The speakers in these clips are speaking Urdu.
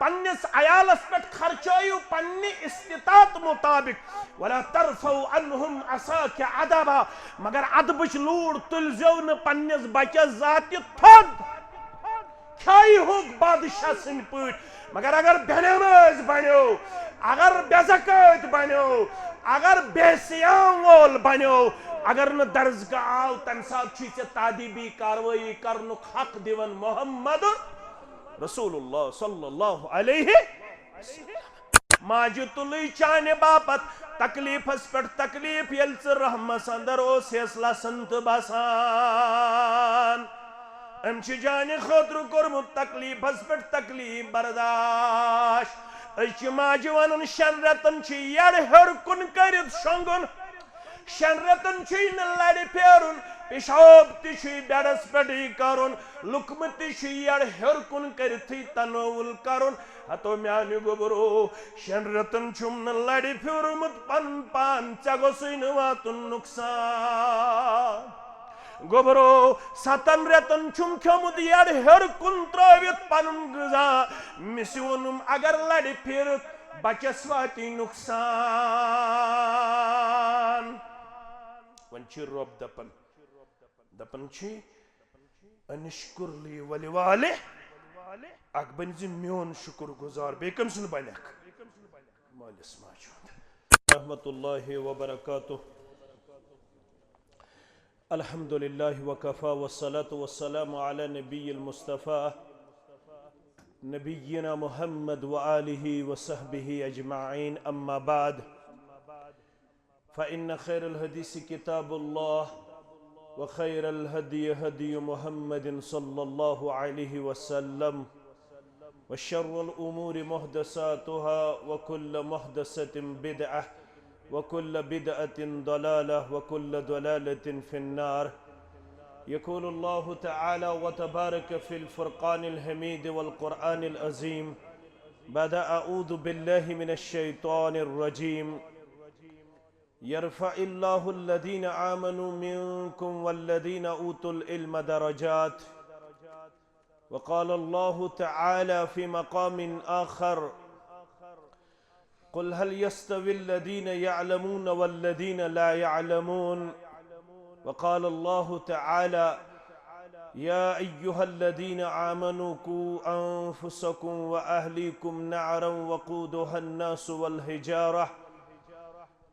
پنس عیالس پہ خرچائیو پنی استطاعت مطابق ولا ترفعوا عنهم عصاك عدبا مگر ادبچ لوڑ تلزیو نہ پنس بچس ذات تھد کھائی ہوگ بادشاہ سن پٹ مگر اگر بے نماز بنو اگر بے زکات بنو اگر بے سیام وول بنو اگر نہ درزگاہ آو تم سات چھ تعدیبی کاروائی کرنک حق دیون محمد رسول اللہ صلی اللہ علیہ ماجد تلی چانے باپت تکلیف اس پر تکلیف یلچ رحمت اندر او سیسلا سنت باسان امچ جانے خطر کرمت تکلیف اس پر تکلیف برداشت اچ ماجی ونن شن رتن چھ یڑ ہر کن کرت شنگن شن رتن چھ لڑ پھیرن پیشاب تھی بیڈس پہ کرن لکم تھی یڑ ہر کن کرتھی تناول کرن ہتو میانہ گوبرو شن رتن چھم لڑ پھیرمت پن پان ژے گوسے نہ واتن نقصان گوبرو ستن رتن چھم کھیومت یڑ ہر کن ترٲوِتھ پنن غذا مس وونم اگر لڑ پھیرت بچس واتی نقصان ون چھ رب دپن چھ انشکر لی ولی والے اک بن زی میون شکر گزار بے کم سن بنک مالس ماجود رحمت اللہ وبرکاتہ الحمدللہ وکفا والصلاة والسلام علی نبی المصطفى نبینا محمد وآلہ وصحبہ اجمعین اما بعد فإن خير الحديث كتاب الله وخير الهدي هدي محمد صلى الله عليه وسلم وشر الأمور محدثاتها وكل محدثة بدعة وكل بدعة ضلالة وكل ضلالة في النار يقول الله تعالى وتبارك في الفرقان الحميد والقرآن العظيم بعد أعوذ بالله من الشيطان الرجيم يرفع الله الذين آمنوا منكم والذين أوتوا العلم درجات وقال الله تعالى في مقام آخر قل هل يستوي الذين يعلمون والذين لا يعلمون وقال الله تعالى يا أيها الذين آمنوا قوا أنفسكم وأهليكم نارا وقودها الناس والحجارة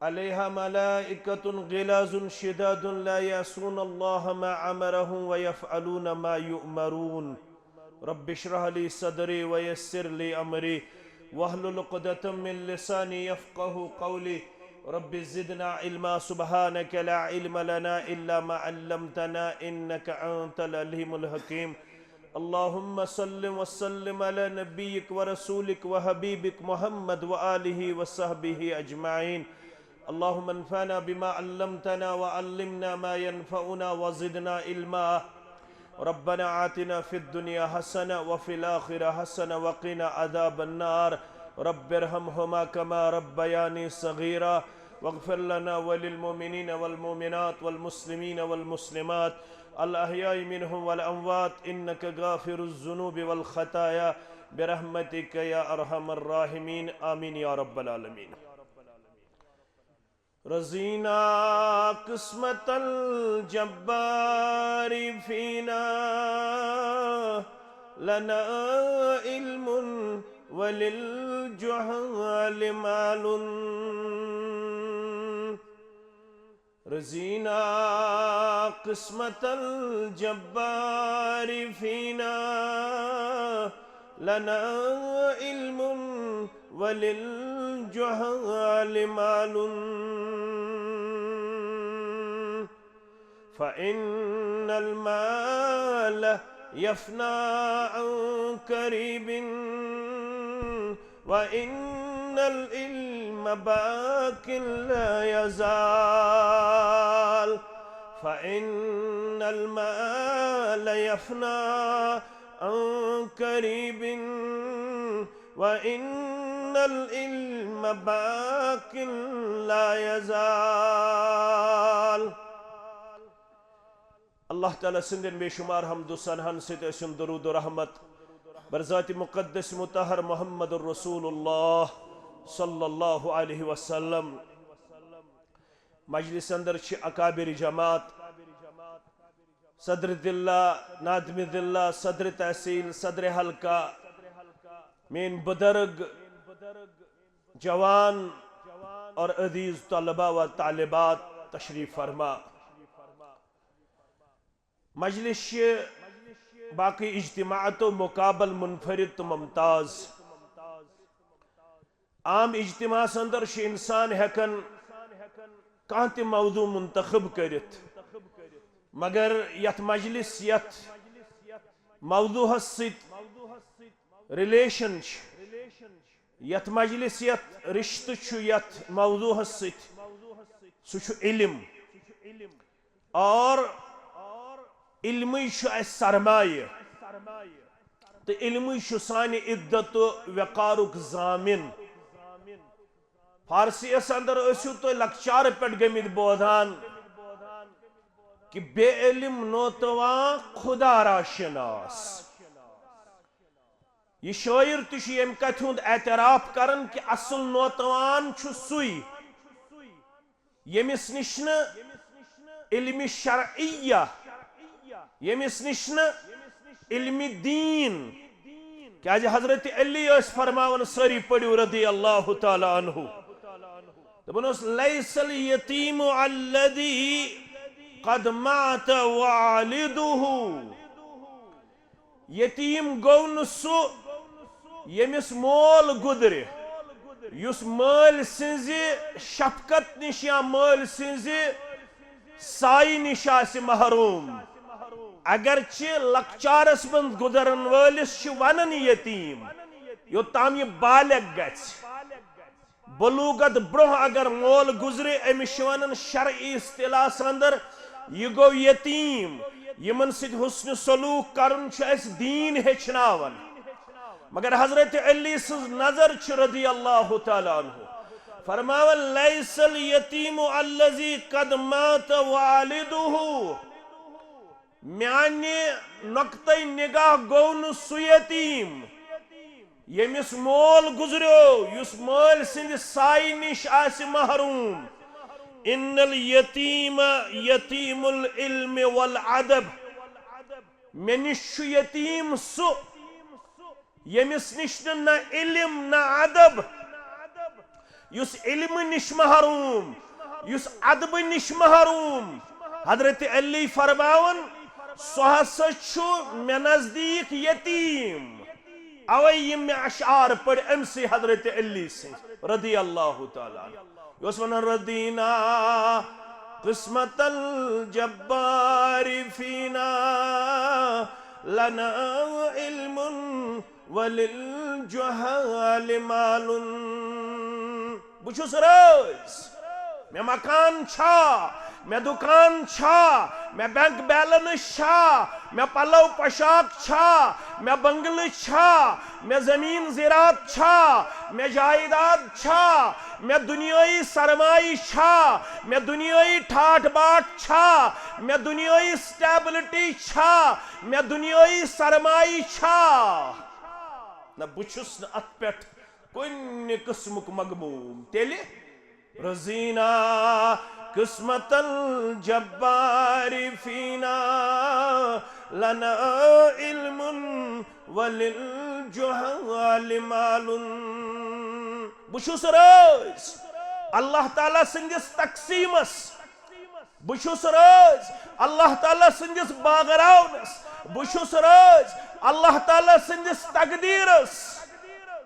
عليها ملائكة غلاظ شداد لا يعصون الله ما أمرهم ويفعلون ما يؤمرون رب اشرح لي صدري ويسر لي أمري واحلل عقدة من لساني يفقه قولي رب زدنا علما سبحانك لا علم لنا إلا ما علمتنا إنك أنت العليم الحكيم اللهم صل وسلم على نبيك ورسولك وحبيبك محمد وآله وصحبه أجمعين اللهم انفعنا بما علمتنا وعلمنا ما ينفعنا وزدنا علما ربنا آتنا في الدنيا حسنة وفي الآخرة حسنة وقنا عذاب النار رب ارحمهما كما ربياني صغيرا واغفر لنا وللمؤمنين والمؤمنات والمسلمين والمسلمات الأحياء منهم والأموات إنك غافر الذنوب والخطايا برحمتك يا أرحم الراحمين آمين يا رب العالمين رضينا قسمة الجبار فينا لنا علم وللجهال مال رضينا قسمة الجبار فينا لنا علم وللجهال مال فإن المال يفنى عن قريب وإن العلم باق لا يزال فإن المال يفنى عن قريب وإن العلم باق لا يزال اللہ تعالیٰ سندن بے شمار حمد و ثناء ست درود و رحمت برذات مقدس مطہر محمد الرسول اللہ صلی اللہ علیہ وسلم مجلس اندر چھ اکابر جماعت صدر دلہ نادم دلہ صدر تحصیل صدر حلقہ مین بزرگ جوان اور عزیز طلبہ و طالبات تشریف فرما مجلس باقی اجتماعات و مقابل منفرد تو ممتاز عام اجتماع اندر انسان ہیکن کانتی موضوع منتخب کرت مگر یت مجلس یت موضوع ست ریلیشن یت مجلس یت رشتہ یت موضوع ست سہ علم اور علمی سرمایہ تو علمی سانہ عدت و وقارک ضامن فارسی اندر ٲسِو تُہۍ لکچار پٮ۪ٹھ گٔمٕتۍ بوزان کہ بے علم نوتواں خدا را شناس یہ شاعر تہ چھُ ییٚمہِ کتھِ ہُنٛد اعتراف کران کہ اصل نوتوان چھُ سُے ییٚمِس نِش نہٕ علم شرعیہ ییٚمِس نِش نہٕ علم دین کیازِ حضرت علی ٲسۍ فرماوان سٲری پٔرِو رضی اللہ تعالیٰ عنہ دپان اوس لیس الیتیم الذی قد مات والدہ یتیم گو نہٕ سُہ ییٚمِس مول گُزرِ یُس مٲلۍ سٕنزِ شفقت نِش یا مٲلۍ سٕنزِ سایہِ نِش آسہِ محروم اگرچہ لکچارس من گزرن وٲلِس چھِ ونان یتیم یوٚتام یہِ بالغ گژھِ بلوغت برونٛہہ اگر مول گزرِ أمِس چھِ ونان شرعی اصطلاحس اندر یہِ گوٚو یتیم یِمن سۭتۍ حسن سلوک کرُن چھُ اَسہِ دیٖن ہیٚچھناوان مگر حضرت علی سٕنٛز نظر چھِ رضی اللہ تعالیٰ عنہ فرماوان لیس الیتیم الذی قد مات والدہ میانہ نقطۂ نگاہ گو نہٕ سُہ یتیم ییٚمِس مول گزریو یُس مٲلۍ سٕنٛدِ سایہِ نِش آسہِ محروم ان الیتیم یتیم العلم والادب مےٚ نِش چھُ یتیم سُہ ییٚمِس نِش نہ علم نہ ادب یُس علمہٕ نِش محروم یُس ادبہٕ نِش محروم حضرت علی فرماوان سُہ ہسا چھُ مےٚ نزدیٖک یتیم اوے یِم مےٚ اشعار پٔرۍ أمسٕے حضرت علی سٕنٛدۍ رضی اللہ تعالیٰ یہِ اوس ونان ردینا قسمت الجبار فینا لنا علم وللجہال مال بہٕ چھُس رٲضۍ مےٚ مکان چھا مےٚ دُکان چھا مےٚ بینک بیلنس چھا مےٚ پلو پوشاک چھا مےٚ بنگلہٕ چھا مےٚ زمین زراعت چھا مےٚ جائیداد چھا مےٚ دُنیٲیی سرمایہ چھا مےٚ دُنیٲیی ٹھاٹھ باٹھ چھا مےٚ دُنیٲیی سٹیبلٹی چھا مےٚ دُنیٲیی سرمایہ چھا نہ بہٕ چھُس نہٕ اتھ پٮ۪ٹھ کُنہِ قٕسمُک مغموم تیٚلہِ رزینا قسمت الجبار فینا لنا علم وللجہال مال بہٕ چھُس رٲضۍ اللہ تعالیٰ سٕنٛدِس تقسیٖمس بہٕ چھُس رٲضۍ اللہ تعالیٰ سٕنٛدِس باغراونس بہٕ چھُس رٲضۍ اللہ تعالیٰ سٕنٛدِس تقدیٖرس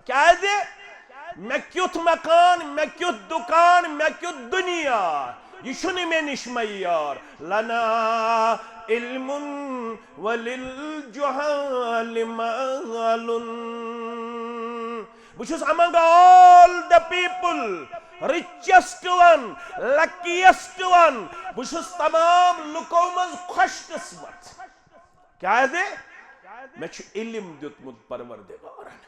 کیازِ مےٚ کیُتھ مکان مےٚ کیُتھ دُکان مےٚ کیُتھ دُنیا یہ چھُنہٕ مےٚ نِش معیار لنا علم وللجہال مال بہٕ چھُس among all the people richest one luckiest one بہٕ چھُس تمام لُکو منٛز خۄش قٕسمت کیازِ مےٚ چھُ علم دیُتمُت پروردگارن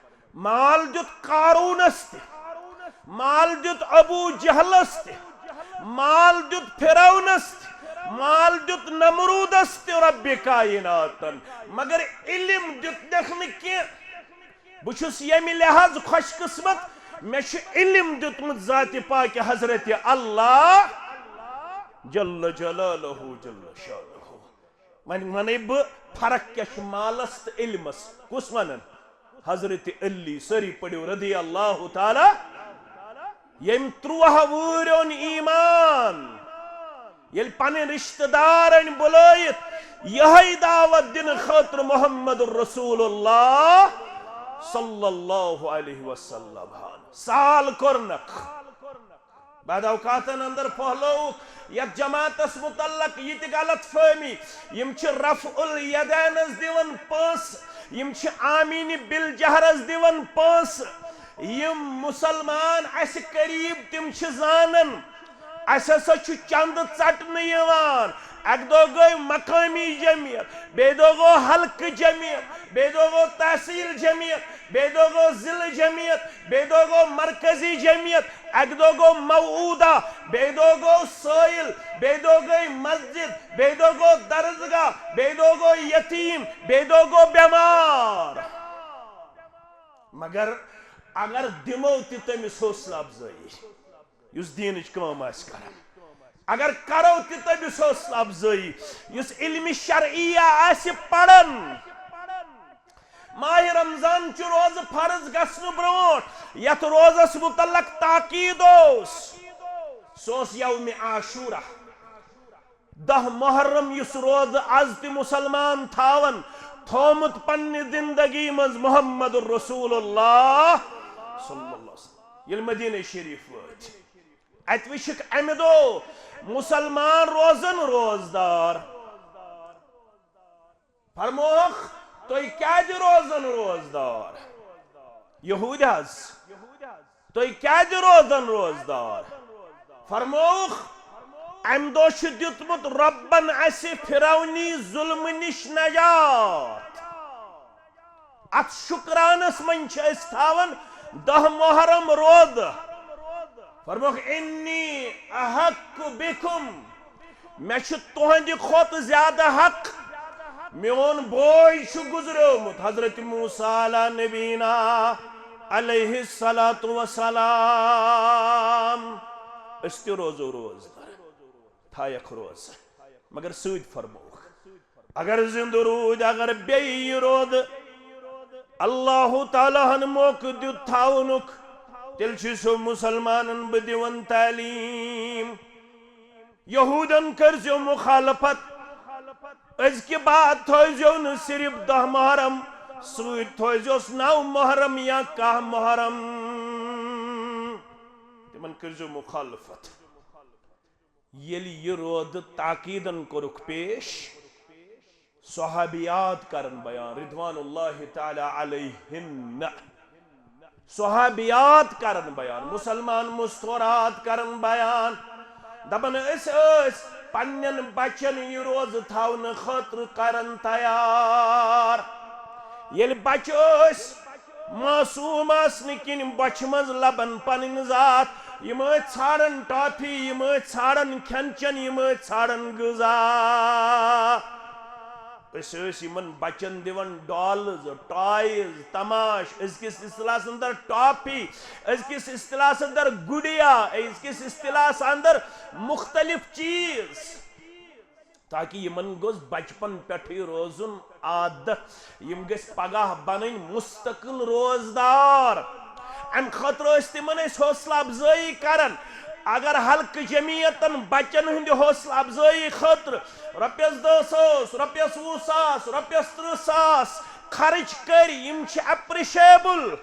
مال دیُت قارونس تہِ مال دیُت ابو جہلس تہِ مال دیُت فرعونس تہِ مال دیُت نمرودس تہِ رب کائناتن مگر علم دیُتنکھ نہٕ کینٛہہ بچھس یمی لحاظ خوش قسمت میں علم دتمت ذات پاک حضرت اللہ جل جلالہ جل شانہ ون بہ فرق کیا مالس تو علمس کس ونن حضرت علی سری پڑھو رضی اللہ تعالی یم 13 وریون ایمان یل پن رشتہ دارن بلائت یہ دعوت دن خاطر محمد رسول اللہ صلی اللہ علیہ وسلم سال کرنک بعد اوقاتن اندر پہلو یک جماعتس متعلق یہ غلط فہمی یم چھ رفع الیدینس دیون پانس یم چھ آمین بالجہرس دیون پانس یم مسلمان اس قریب تم چھ زانن اس ہسا چھ چند ژٹنہ یوان اک دو گئی مقامی جمعیت بے دو گو حلق جمعیت بے دو گو تحصیل جمعیت بے دو گو ضلع جمعیت بے دو گو مرکزی جمعیت اک دو گو موعودہ بے دو گو سائل بے دو گئی مسجد بے دو گو درسگاہ بے دو گو یتیم بے دو گو بیمار مگر اگر دمو تی تمس حوصلہ افزائی یس دینچ کام آس کران اگر کرو تی تمس حوصلہ افزائی یس علم شرعیہ آس پڑھن ماہ رمضان چھ روز فرض گسن برونٹ یت روزس متعلق تاکید سوس یوم عاشورہ 10 محرم یس روز از تی مسلمان تھاون تھومت پنہ زندگی مز محمد رسول اللہ صلی اللہ علیہ وسلم یل مدینہ شریف وات ات وشک امہ دو مسلمان روزن روزدار فرموخ تو کیا روزن روزدار یہود حض تو کیا روزن روزدار فرموخ ام دو دیتمت ربن اس فرعونی ظلم نش نجات ات شکرانس من اس تھاون 10 محرم رود فرموخ انی احق بکم میں تہند کھوت زیادہ حق میون بوئی گزریومت حضرت موسیٰ علیہ نبینا علیہ السلام اس روزو روز تھایک روز مگر سید فرموخ اگر زند رود اگر بی رود اللہ تعالیٰ ہن موقع دیت تھاونک تیل سو مسلمانن بدیون تعلیم یہودن کرزیو مخالفت از کی بات تھوزیو ن صرف 10 محرم سوید تھوزیو 9 محرم یا 10 محرم تمن کرزیو مخالفت یلی یہ رود تاکیدن کرک پیش صحابیات کرن بیان رضوان اللہ تعالی علیہن صحابیات کرن بیان مسلمان مستورات کرن بیان دبن اس پنن بچن یہ روز تھاون خاطر کرن تیار یل بچ معصوم آسن بچ مز لبن پنن ذات یم ژھارن ٹافی یم ژھارن کھین چن یم ژھارن غذا یمن بچن دیون ڈالز ٹائز تماش ازکس اصطلاح اندر ٹافی ازکس اصطلاح اندر گڑیا ازکس اصطلاح اندر مختلف چیز تاکہ یمن گوز بچپن پٹھی روزن عادت یم گس پگاہ بنن مستقل روزدار ام خاطر اس تمن حوصلہ افزائی کرن اگر حلق جمعیتن بچن ہند حوصلہ افزائی خاطر رپیس 10,000 رپیس 20,000 رپیس 30,000 خرچ کر یم اپریشیبل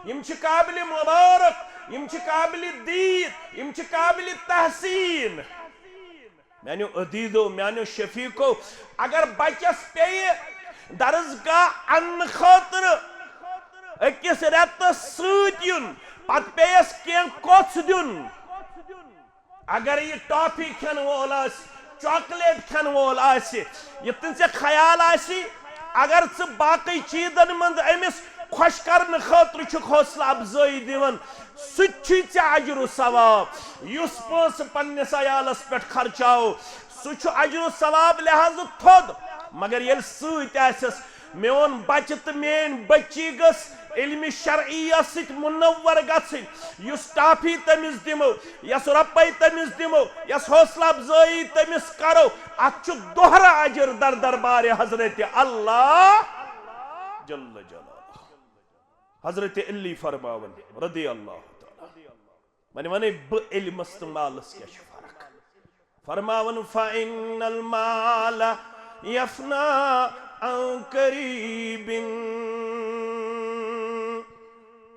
یم قابل مبارک یم قابل دید یم قابل تحسین میانو عدیدو میانو شفیقو اگر بچس پی درسگاہ ان خاطر اکس رتس ست یون پت پیس کین کوچ دن اگر یہ ٹافی کھن وول چاکلیٹ کھن وول یتن ژے خیال اگر ژٕ باقی چیزن من امس خوش کرن خاطر چھک حوصلہ افزائی دیون سچھی ژے اجر و ثواب یس پونس پننس عیالس پہ خرچاو سہ اجر و ثواب لحاظ تھود مگر یل ست میون بچہ تو مین بچی گس علم شرعیہ ست منور گھن یس ٹافی تمس دمو یس رپے تمس دمو یس حوصلہ افزائی تمس کرو ات دوہرا اجر در دربار حضرت اللہ جل جلالہ حضرت علی فرماون رضی اللہ تعالی من ونے علمس تو مالس کیا فرق فرماون فإن المال يفنى عن قریب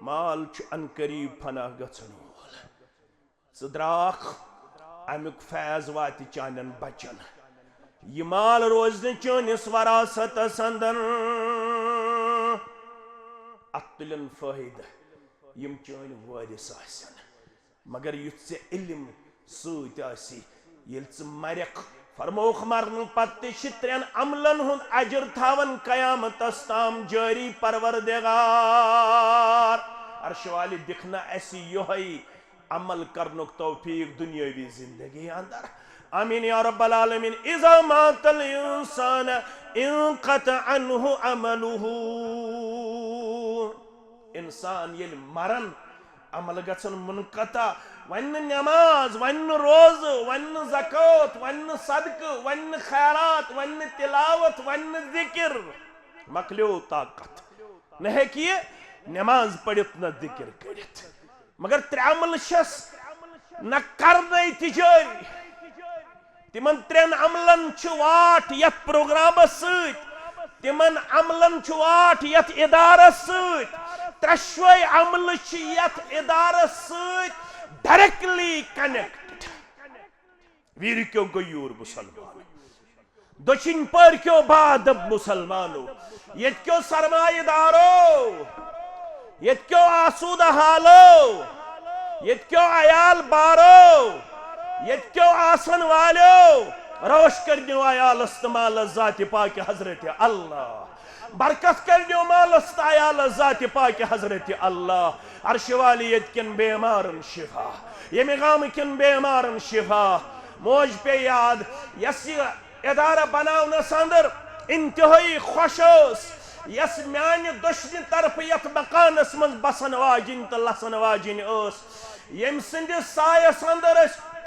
مال ان قریب فنا گژھن وول صدراخ امیک فیض وات چانن بچن یہ مال روز چانس وراثتس اندر اتلن فائدہ یم چان وارث آسن مگر یت علم ست آسی یل مرک فرموخ مرن پتہ ترین عملن ہند اجر تھاون قیامتس تام جاری پروردگار عرش والی دکھنا ایسی یہی عمل کرنک توفیق دنیاوی زندگی اندر آمین یا رب العالمین اذا مات الانسان انقطع عنہ عملہ انسان یل مرن عمل گژھن منقطع ون نماز ون روز ون زکوۃ ون صدقہ ون خیرات ون تلاوت ون ذکر مکلیو طاقت نہ ہیکہ نماز پڑھت نہ ذکر کرت مگر ترے عمل شس نہ کرنے تجاری تمن ترین عملن واٹ یت پروگرامس ست تمن عملن واٹ یت ادارس ست ترشوے عمل یت ادارس ست ڈائریکٹلی کنیکٹڈ ویر کیوں غیور مسلمان دچن پر کیوں بادب مسلمانو یت کیوں سرمایہ دارو یت کیوں آسودہ حالو یت کیوں عیال بارو یت کیوں آسن والو روش کرنیو عیال استعمال ذات پاک حضرت اللہ برکت کرنیو مال استعمال ذات پاک حضرت اللہ عرش والی یت کن بیمارن شفا یمی غام کن بیمارن شفا موج پہ یاد یس ادارہ بناونس اندر انتہائی خوش یس میانہ دشنی طرف یت مکانس من بسن واجن تو لسن واجن یم سندس سایس اندر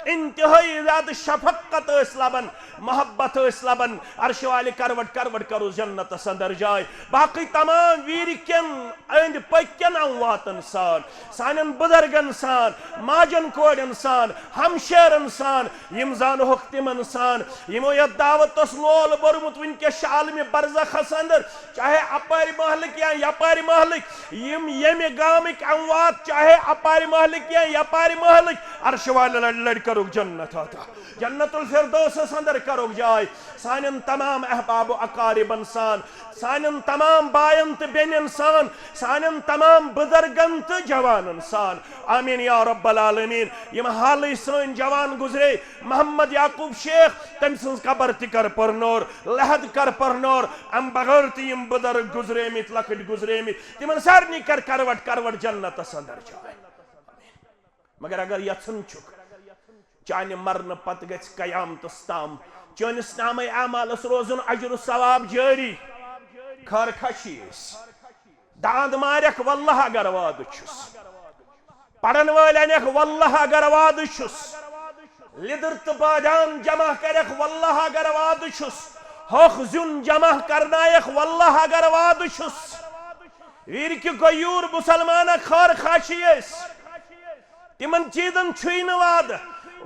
انتہائی زیادہ شفقت لبن محبت لبن عرش والی کروٹ کروٹ کرو جنت اندر جائے باقی تمام ویر کن اند پکن امواتن سان سانن بزرگن سان ماجن کوڑن سان ہمشیرن سان یم زانوک تمن سان یمو یت دعوت لول برمت ونکس عالم برزخس اندر چاہے اپاری محلک یا یپاری محلک یم یمی گامک اموات چاہے اپاری محلک یا یپاری محلک عرش والی لڑ کرو جنت آتا جنت الفردوس اندر کرو جائے سانن تمام احباب و اقارب انسان سانن تمام بائن تو بین انسان سانن تمام بزرگن تو جوان انسان آمین یا رب العالمین یم حالی سن جوان گزرے محمد یعقوب شیخ تم سن قبر تکر پر نور لحد کر پر نور ام بغیر تیم بزرگ گزرے میت لکٹ گزرے میت تمن سارنی کر کروٹ کروٹ جنت اندر جائے مگر اگر یتن چک چانہ مرن پت گھ قیامتس تام چانس نام اعمالس روزن اجر و ثواب جاری خر خشیس داند مارک واللہ اگر واد چھس پڑھن والنک واللہ اگر واد چھس لدر تو بادام جمع کرک واللہ اگر واد چھس ہوخ زن جمع کرنائک واللہ اگر واد چھس ویر کی غیور مسلمان خر خشیس تمن چیزن چھوئی نواد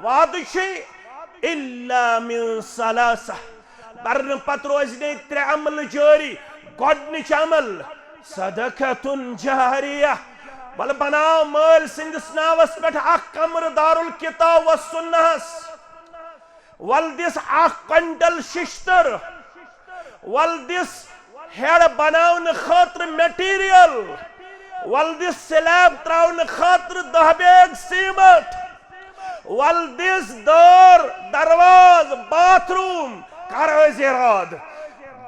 وعد چھ الا من ثلاثہ برن پت روزنے ترے عمل جاری گوڈنچ عمل صدقۃ جاریہ بل بناو مال سندس ناوس پہ اخ کمر دار الکتاب و سنہس ولدس اخ کنٹل ششتر ولدس ہیڑ بناون خاطر میٹیریل ولدس سلیب تراؤن خاطر 10 بیگ سیمٹ ولدس دور درواز باتھ روم کروز اراد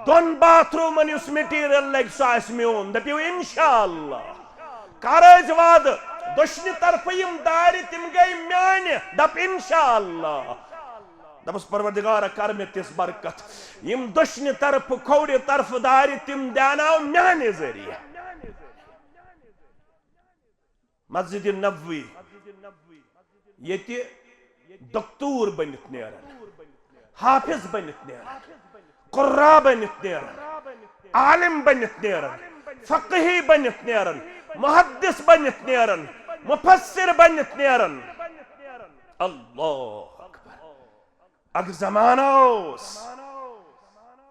دون باتھ رومن اس میٹیریل لگ ساس میون دپیو انشاءاللہ کروز واد دشنی طرف یم داری تم گئی میان دپ انشاءاللہ دپس پروردگار کر میں تس برکت یم دشنی طرف کھوڑ طرف داری تم دیاناو میانے ذریعہ مسجد نبوی یتی دکتور بنت نیرن حافظ بنت نیرن قرا بنت نیرن عالم بنت نیرن فقہی بنت نیرن محدث بنت نیرن مفسر بنت نیرن اللہ اکبر اگ زمانہ اوس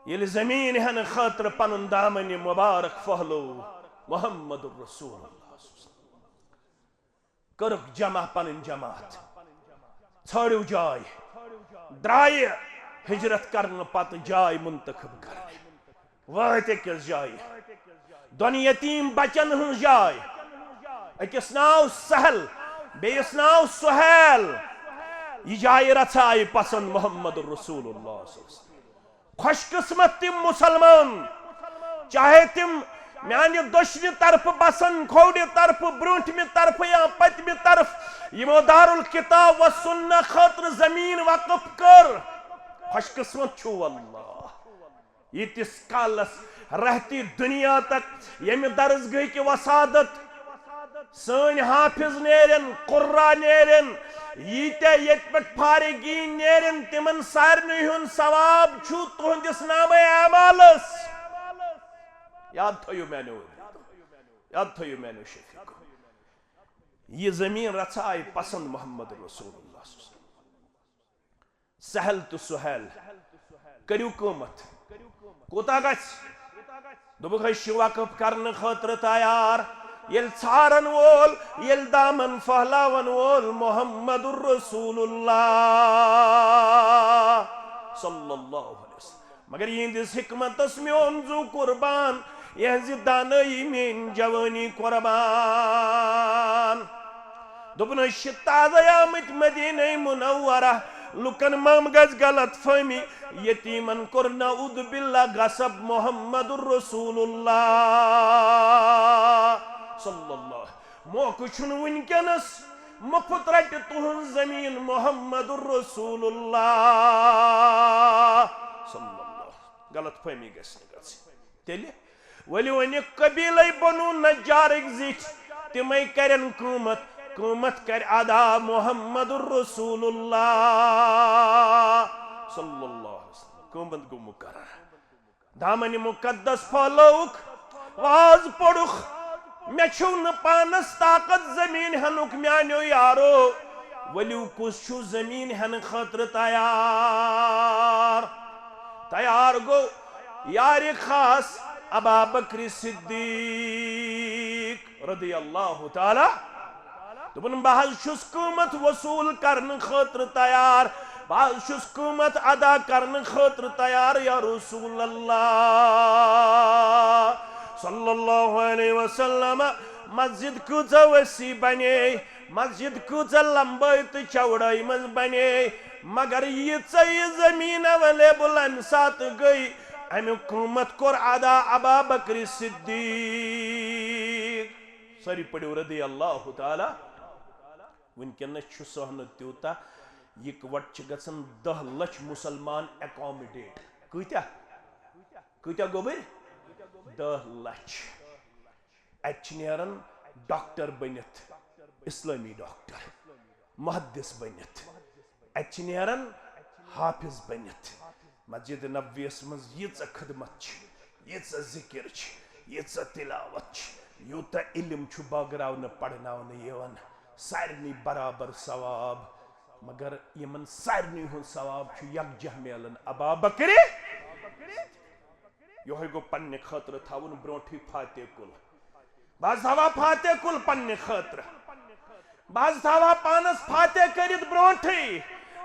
یل زمین ہن خاطر پنن دامن مبارک پھہلو محمد الرسول اللہ کرک جمع پنن جماعت ژھانڈو جائے درائے ہجرت کرن پتہ جائے منتخب کرنے وات أکس جائے دون یتیم بچن ہن جائے أکس ناو سہل بیس ناو سہیل یہ جائے رچائے پسند محمد الرسول اللہ صلی اللہ علیہ وسلم خوش قسمت تم مسلمان چاہے تم میانہ دشنی طرف بسن کھوڑی طرف برونٹمی طرف یا پتمی طرف یمو دار الکتاب و سنہ خاطر زمین وقف کر خوش قسمت چھو اللہ یہ تس کالس رہتی دنیا تک یمی درزگاہ کی وسادت سن حافظ نیرن قرہ نیرن ییتے یت پٹ فارغین نیرن تمن سارنی ہن ثواب چھو تہندس نام اعمالس یاد تھیو میں نے یاد تھیو میں نے شفیق یہ زمین رچائے پسند محمد رسول اللہ صلی اللہ علیہ وسلم سہل تو سہیل کریو قومت کوتا گچ دبک وقف کرنے خاطر تیار یل ژھارن وول یل دامن پھہلاون وول محمد الرسول اللہ صلی اللہ علیہ وسلم مگر یہندس حکمتس میون زو قربان یہنز دانائی مین جوانی قربان دبن تازہ آمت مدینہ منورہ لکن مام گز غلط فہمی یتیمن کر نعوذ باللہ غصب محمد الرسول اللہ صلی اللہ موقع چھن ونکنس مفت رٹ تہن زمین محمد الرسول اللہ صلی اللہ غلط فہمی گژھنہ گژھِ تیلہِ ولی ونی قبیلے بنو نجارک زیچ تمے کرن قومت کر ادا محمد الرسول اللہ صلی اللہ علیہ وسلم قومت گو مقرر دامن مقدس پھولوک واز پڑھک میں چھو نہ پانس طاقت زمین ہنک میانیو یارو ولیو کس چھو زمین ہن خاطر تیار گو یار خاص ابا بکر صدیق رضی اللہ تعالی دبن بحث چھس قومت وصول کرن خاطر تیار بحث چھس قومت ادا کرن خاطر تیار یا رسول اللہ صلی اللہ علیہ وسلم مسجد کچھ وسیع بنے مسجد کچھ لمبائی تو چوڑائی مز بنے مگر یہ زمین اویلیبل ام سات گئی امی قومت کور ادا ابا بکر صدیق ساری پڑھو رضی اللہ تعالی ونکنس چھ سہن تیوتا یک وٹ چھ گژھن 10 لچھ مسلمان اکوموڈیٹ کتیا گوبر 10 لچھ اتھ نیرن ڈاکٹر بنت اسلامی ڈاکٹر محدث بنت اتھ نیرن حافظ بنت مسجد نبویس مز ییژ خدمت ییژ ذکر ییژ تلاوت یوتا علم چھ باگراون پڑھناون یوان سارنی برابر ثواب مگر یمن سارنی ہن ثواب چھ یکجہ میلن ابا بکر یہ گو پنہ خاطر تھاون برونٹھی فاتح کل باز تھاوا فاتح کل پنہ خاطر باز تھاوا پانس فاتح کرت برونٹھی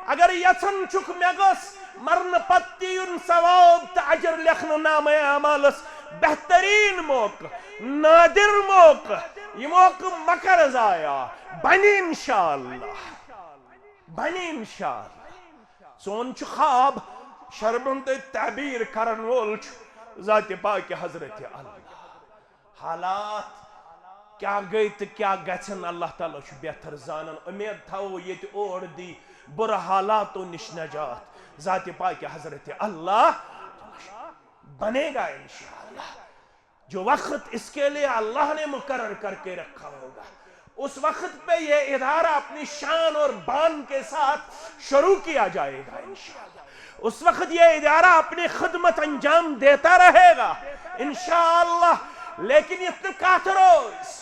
اگر یژھن چھک مے گوس مرن پتہ یون ثواب تہ اجر لکھن نام اعمالس بہترین موقع نادر موقع یہ موقع مکر ضائع بنی انشاءاللہ سون چھ خواب شربن تے تعبیر کرن وول ذات پاک حضرت اللہ حالات کیا گئی تو کیا گھن اللہ تعالیٰ بہتر زانن امید تھو یہ اور دی برا حالاتو نش نجات ذات پاک حضرت اللہ بنے گا انشاءاللہ. جو وقت اس کے لیے اللہ نے مقرر کر کے رکھا ہوگا اس وقت پہ یہ ادارہ اپنی شان اور بان کے ساتھ شروع کیا جائے گا انشاءاللہ. اس وقت یہ ادارہ اپنی خدمت انجام دیتا رہے گا انشاءاللہ. لیکن اتنا کاتروز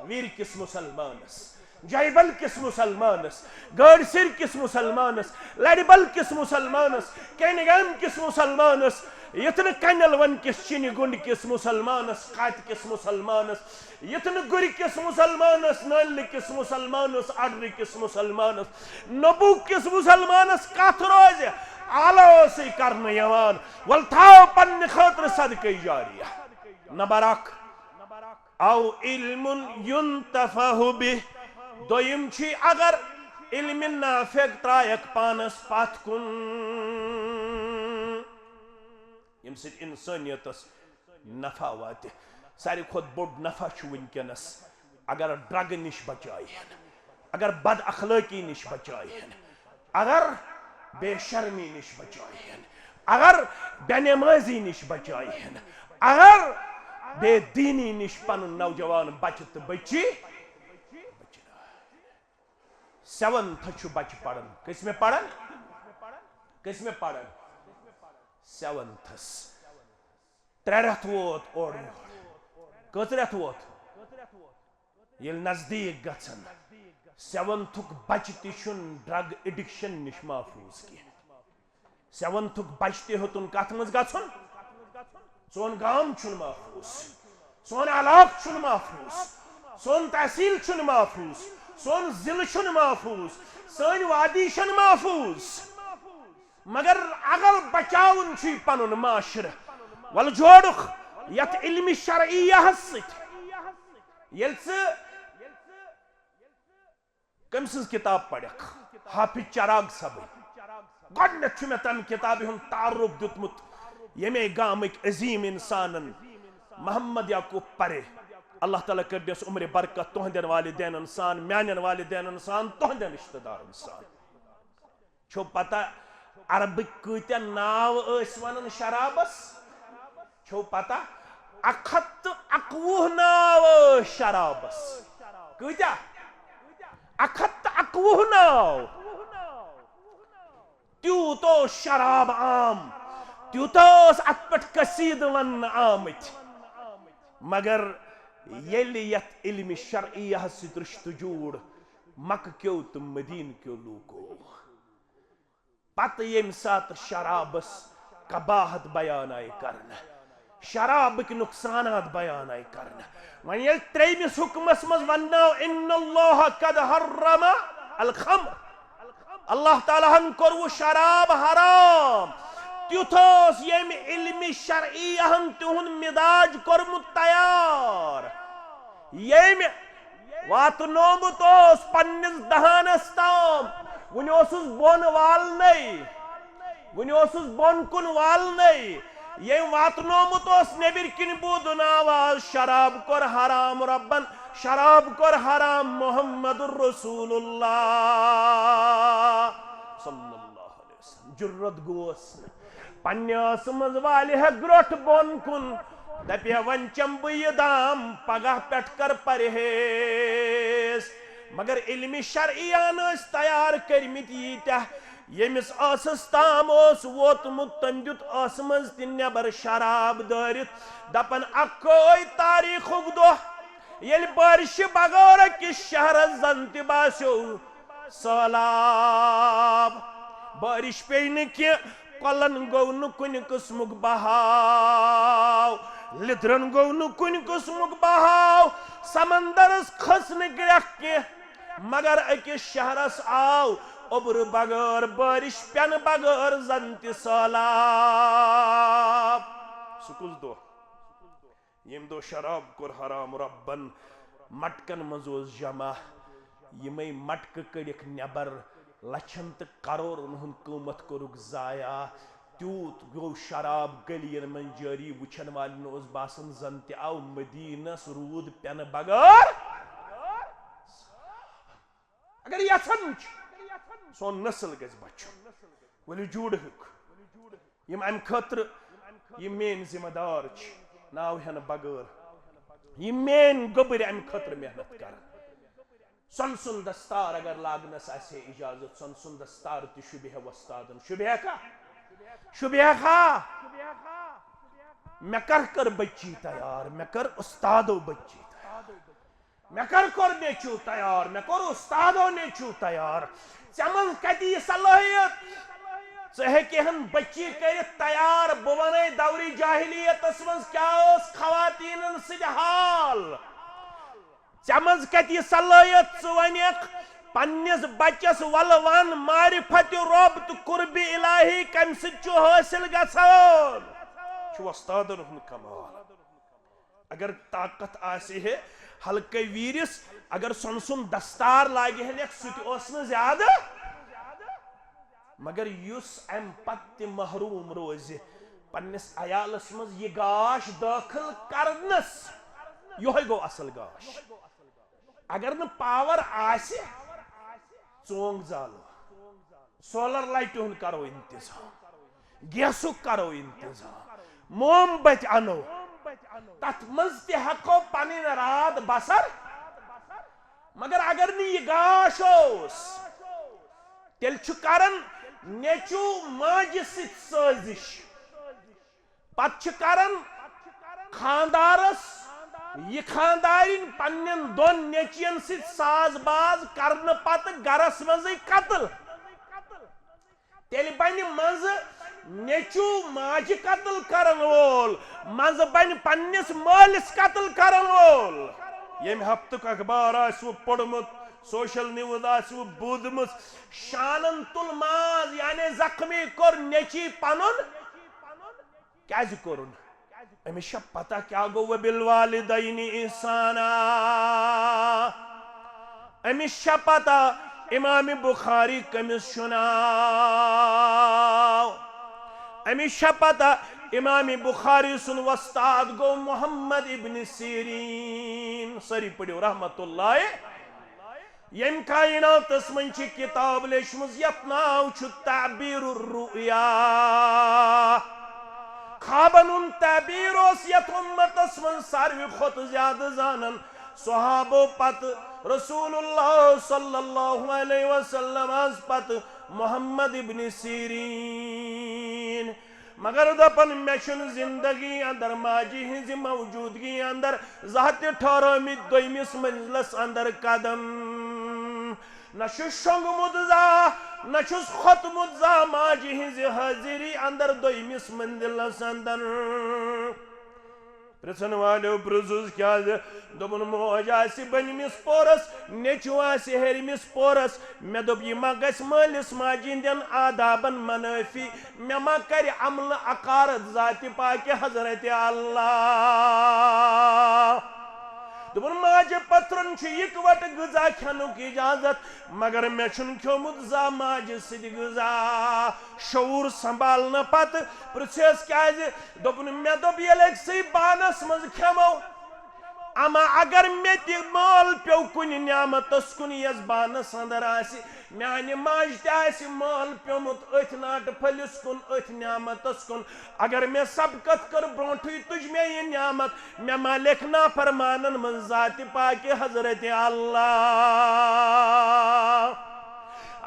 ویر کس مسلمانس، جائبل کس مسلمانس، گاڑ سر کس مسلمانس، لڑبل کس مسلمانس، کینگام کس مسلمانس، یتن کنل ون کس چینی گنڈ کس مسلمانس، قات کس مسلمانس، یتن گری کس مسلمانس، نل کس مسلمانس، اڈر کس مسلمانس، نبو کس مسلمانس کات روز آلو سے کرنے یوان والتاو پن خاطر صدقہ جاریہ. نمبر 1 او علم ينتفع به. دویم چھی اگر علم نافع ترائک پانس پات کن یم سید انسانیتس نفع واتے. ساری خود بوڑ نفع چھو ونکنس اگر ڈرگ نش بچائیں، اگر بد اخلاقی نش بچائیں، اگر بے شرمی نش بچائیں، اگر بے نمازی نش بچائیں، اگر بے دینی نش پن نوجوان بچت بچی. 7th چھو بچ پڑھن. کس میں پڑھن؟ کس میں پڑھن؟ 7th. 3 رت ووت اور کت رت ووت یل نزدیک گژھن 7th بچ تشن ڈرگ ایڈکشن نش محفوظ کی. 7th بچ تہ ہتن کت مز گژھن. سون گام چھن محفوظ، سون علاقہ چھن محفوظ، سون تحصیل چھن محفوظ، سون ضلع چھن محفوظ، سن وادی چھن محفوظ. مگر اگر بچاون چھ پنن معاشرہ ول جوڑخ یت علم شرعیہ ست. یل کم سز کتاب پڑھک حافظ چراغ صبر گۄڈنیتھ چھُ مےٚ تمہِ کتابہِ ہُنٛد تعارُف دیُتمُت ییٚمے گامٕکۍ عظیٖم اِنسانن محمد یعقوب پرے. اللہ تعالیٰ کٔرۍنس عمر برکت تہنٛدٮ۪ن والدینن سان، میانٮ۪ن والدینن سان، تہنٛدٮ۪ن رشتہٕ دارن سان. چھو پتہ عربٕکۍ کۭتیاہ ناو ٲسۍ ونان شرابس؟ چھو پتہ 121 ناو ٲسۍ شرابس. کۭتیاہ؟ 121 ناو. تیوٗت اوس شراب عام، تیوٗتاہ ٲس اتھ پٮ۪ٹھ قصیٖدٕ وننہٕ آمٕتۍ. مگر ییٚلہِ یتھ علمِ شرعیہ سۭتۍ رشتہٕ جوٗڑ مکہ کیو تہٕ مدیٖنہ کیو لوٗکو، پتہٕ ییٚمہِ ساتہٕ شرابس قباحت بیان آیہِ کرنہٕ، شرابٕکۍ نقصانات بیان آیہِ کرنہٕ، وۄنۍ ییٚلہِ 3مِس حُکمس منٛز ونناو ان اللہ قد حرم الخمر، اللہ تعالیٰ ہن کوٚر وۄنۍ شراب حرام. تیُتھ اوس ییٚمہِ علمِ شرعیہ ہن تِہُنٛد مزاج کوٚرمُت تیار، ییٚمہِ واتنومُت اوس پننِس دہانس تام. وُنہِ اوسُس بۄن والنٕے، وُنہِ اوسُس بۄن کُن والنٕے، ییٚمۍ واتنومُت اوس نیٚبٕرۍ کِنۍ بوٗدُن آواز شراب کوٚر حرام ربن، شراب کوٚر حرام محمد رسول اللہ صلی اللہ علیہ وسلم. جُرت گوس نہٕ پننہِ ٲسہٕ منٛز والہِ ہے گرٛوٚٹھ بۄن کُن، دپہِ ہے وۄنۍ چمہٕ بہٕ یہِ دام پگاہ پٮ۪ٹھ کر پرہیز. مگر علمِ شرعیان ٲسۍ تیار کٔرمٕتۍ ییٖتیاہ ییٚمِس ٲسس تام اوس ووتمُت تٔمۍ دیُت ٲسہٕ منٛز تہِ نٮ۪بر شراب دٲرِتھ، دپان اکھوے تاریٖخُک دۄہ ییٚلہِ بارشہِ بغٲر أکِس شہرس زن تہِ باسیو سہلاب. بارش پیٚیہِ نہٕ کینٛہہ، کۄلن گوٚو نہٕ کُنہِ قٕسمُک بہاو، لِدرن گوٚو نہٕ کُنہِ قٕسمُک بہاو، سمندرس کھٔژ نہٕ گرٛٮ۪کھ کینٛہہ، مگر أکِس شہرس آو اوٚبرٕ بغٲر، بارش پٮ۪نہٕ بغٲر زن تہِ سہلاب. سُہ کُس دۄہ؟ ییٚمہِ دۄہ شراب کوٚر حرام ربن. مٹکن منٛز اوس جمع، یِمے مٹکہٕ کٔڑِکھ نٮ۪بر، لچھن تہٕ کروڑن ہُنٛد قۭمتھ کوٚرُکھ ضایع. تیوٗت گوٚو شراب گلین منٛز جٲری، وٕچھن والٮ۪ن اوس باسان زن تہِ آو مدیٖنس روٗد پٮ۪نہٕ بغٲر. اگر یژھان چھِ سون نسل گژھِ بچُن، ولی جوڑک یم ام خطر یہ مین ذمہ دار ناو ہن بغیر یہ مین گبر ام خطر محنت کر سن سن دستار اگر لاگنس آسے اجازت سن سن دستار تی شبہ وستادن شبہ کا میں کر بچی تیار میں کر استادو بچی تیار میں کر نیچو تیار میں کر استادو نیچو تیار چمن کتی صلاحیت ہن بچی کرت تیار بونے دوری جاہلیت اسمنز کیا اس خواتین سد حال چمز کتی صلاحیت ونیک پنس بچس ولوان معرفت رب تو قرب الہی کم سچو حاصل گژھان چھ استادن ہن کمال اگر طاقت آسے ہے حلقہ ویرس اگر سن سن دستار لاگے ہیں ایک سوتی اوسن زیادہ مگر یس ام پت محروم روز پنس عیالس مز یہ گاش داخل کرنس یہ گو اصل گاش اگر نہ پاور آسے چونگ زالو سولر لائٹ ہن کرو انتظام گیسو کرو انتظام موم بچ انو تت مز تی ہکو پنن رات بسر مگر اگر نہ یہ گاش اوس تیل چھ کرن نیچو ماج ست سازش پت چھ کرن خاندارس یہ خاندارین پنن دون نیچین ست ساز باز کرن پت گرس مزی قتل تیل بن مز نیچو ماج قتل کرن وول مز بن پنس مالس قتل کرن وول یم ہفتک اخبار آسو پڑمت سوشل نیوز آسو بودمت شانن تل ماز یعنی زخمی کور نیچی پنن کیازِ کورن امس چھ پتہ کیا گو بالوالدین احسانا امس چھ پتہ امام بخاری کمس شناو امس چھ پتہ امام بخاری سن وستاد گو محمد ابن سیرین سری پڑھو رحمت اللہ یم کائنات من چھ کتاب لیشمز یت ناو چھ تعبیر الرؤیا خوابن ان تعبیر اس یت امت من ساروی خود زیادہ زانن صحابو پت رسول اللہ صلی اللہ علیہ وسلم از پت محمد ابن سیرین مگر دپن میشن زندگی اندر ماجی ہنزی موجودگی اندر ذات ٹھہرمت دویمس منزلس اندر قدم نشس شنگمت زا نشس ختمت زا ماجی ہنزی حاضری اندر دویمس منزلس اندر پرسن والو پرسوس کیا دوپن موج آسی بنمس پورس نیچو آسی ہرمس پورس میں دوپ یہ ما گس مالس ماجی ہندین آدابن منافی میں ما کر عمل اقارت ذات پاک حضرت اللہ دوپن ماج پترن چھ اکوٹ غذا کھنک اجازت مگر میں چھن کھیومت زا ماج سد غذا شعور سنبھالنا پت پرسیس کیاز دوپن میں دوپ یل اکسی بانس مز کھیمو اما اگر میں تی مال پیو کن نعمتس کن یس بانس اندر آسی میانی ماج تی آسی مال پیومت ات ناٹ پھلس کن ات نعمتس کن اگر میں سبقت کر برونٹھی تجھ میں یہ نعمت میں مالک نا فرمانن من ذات پاک حضرت اللہ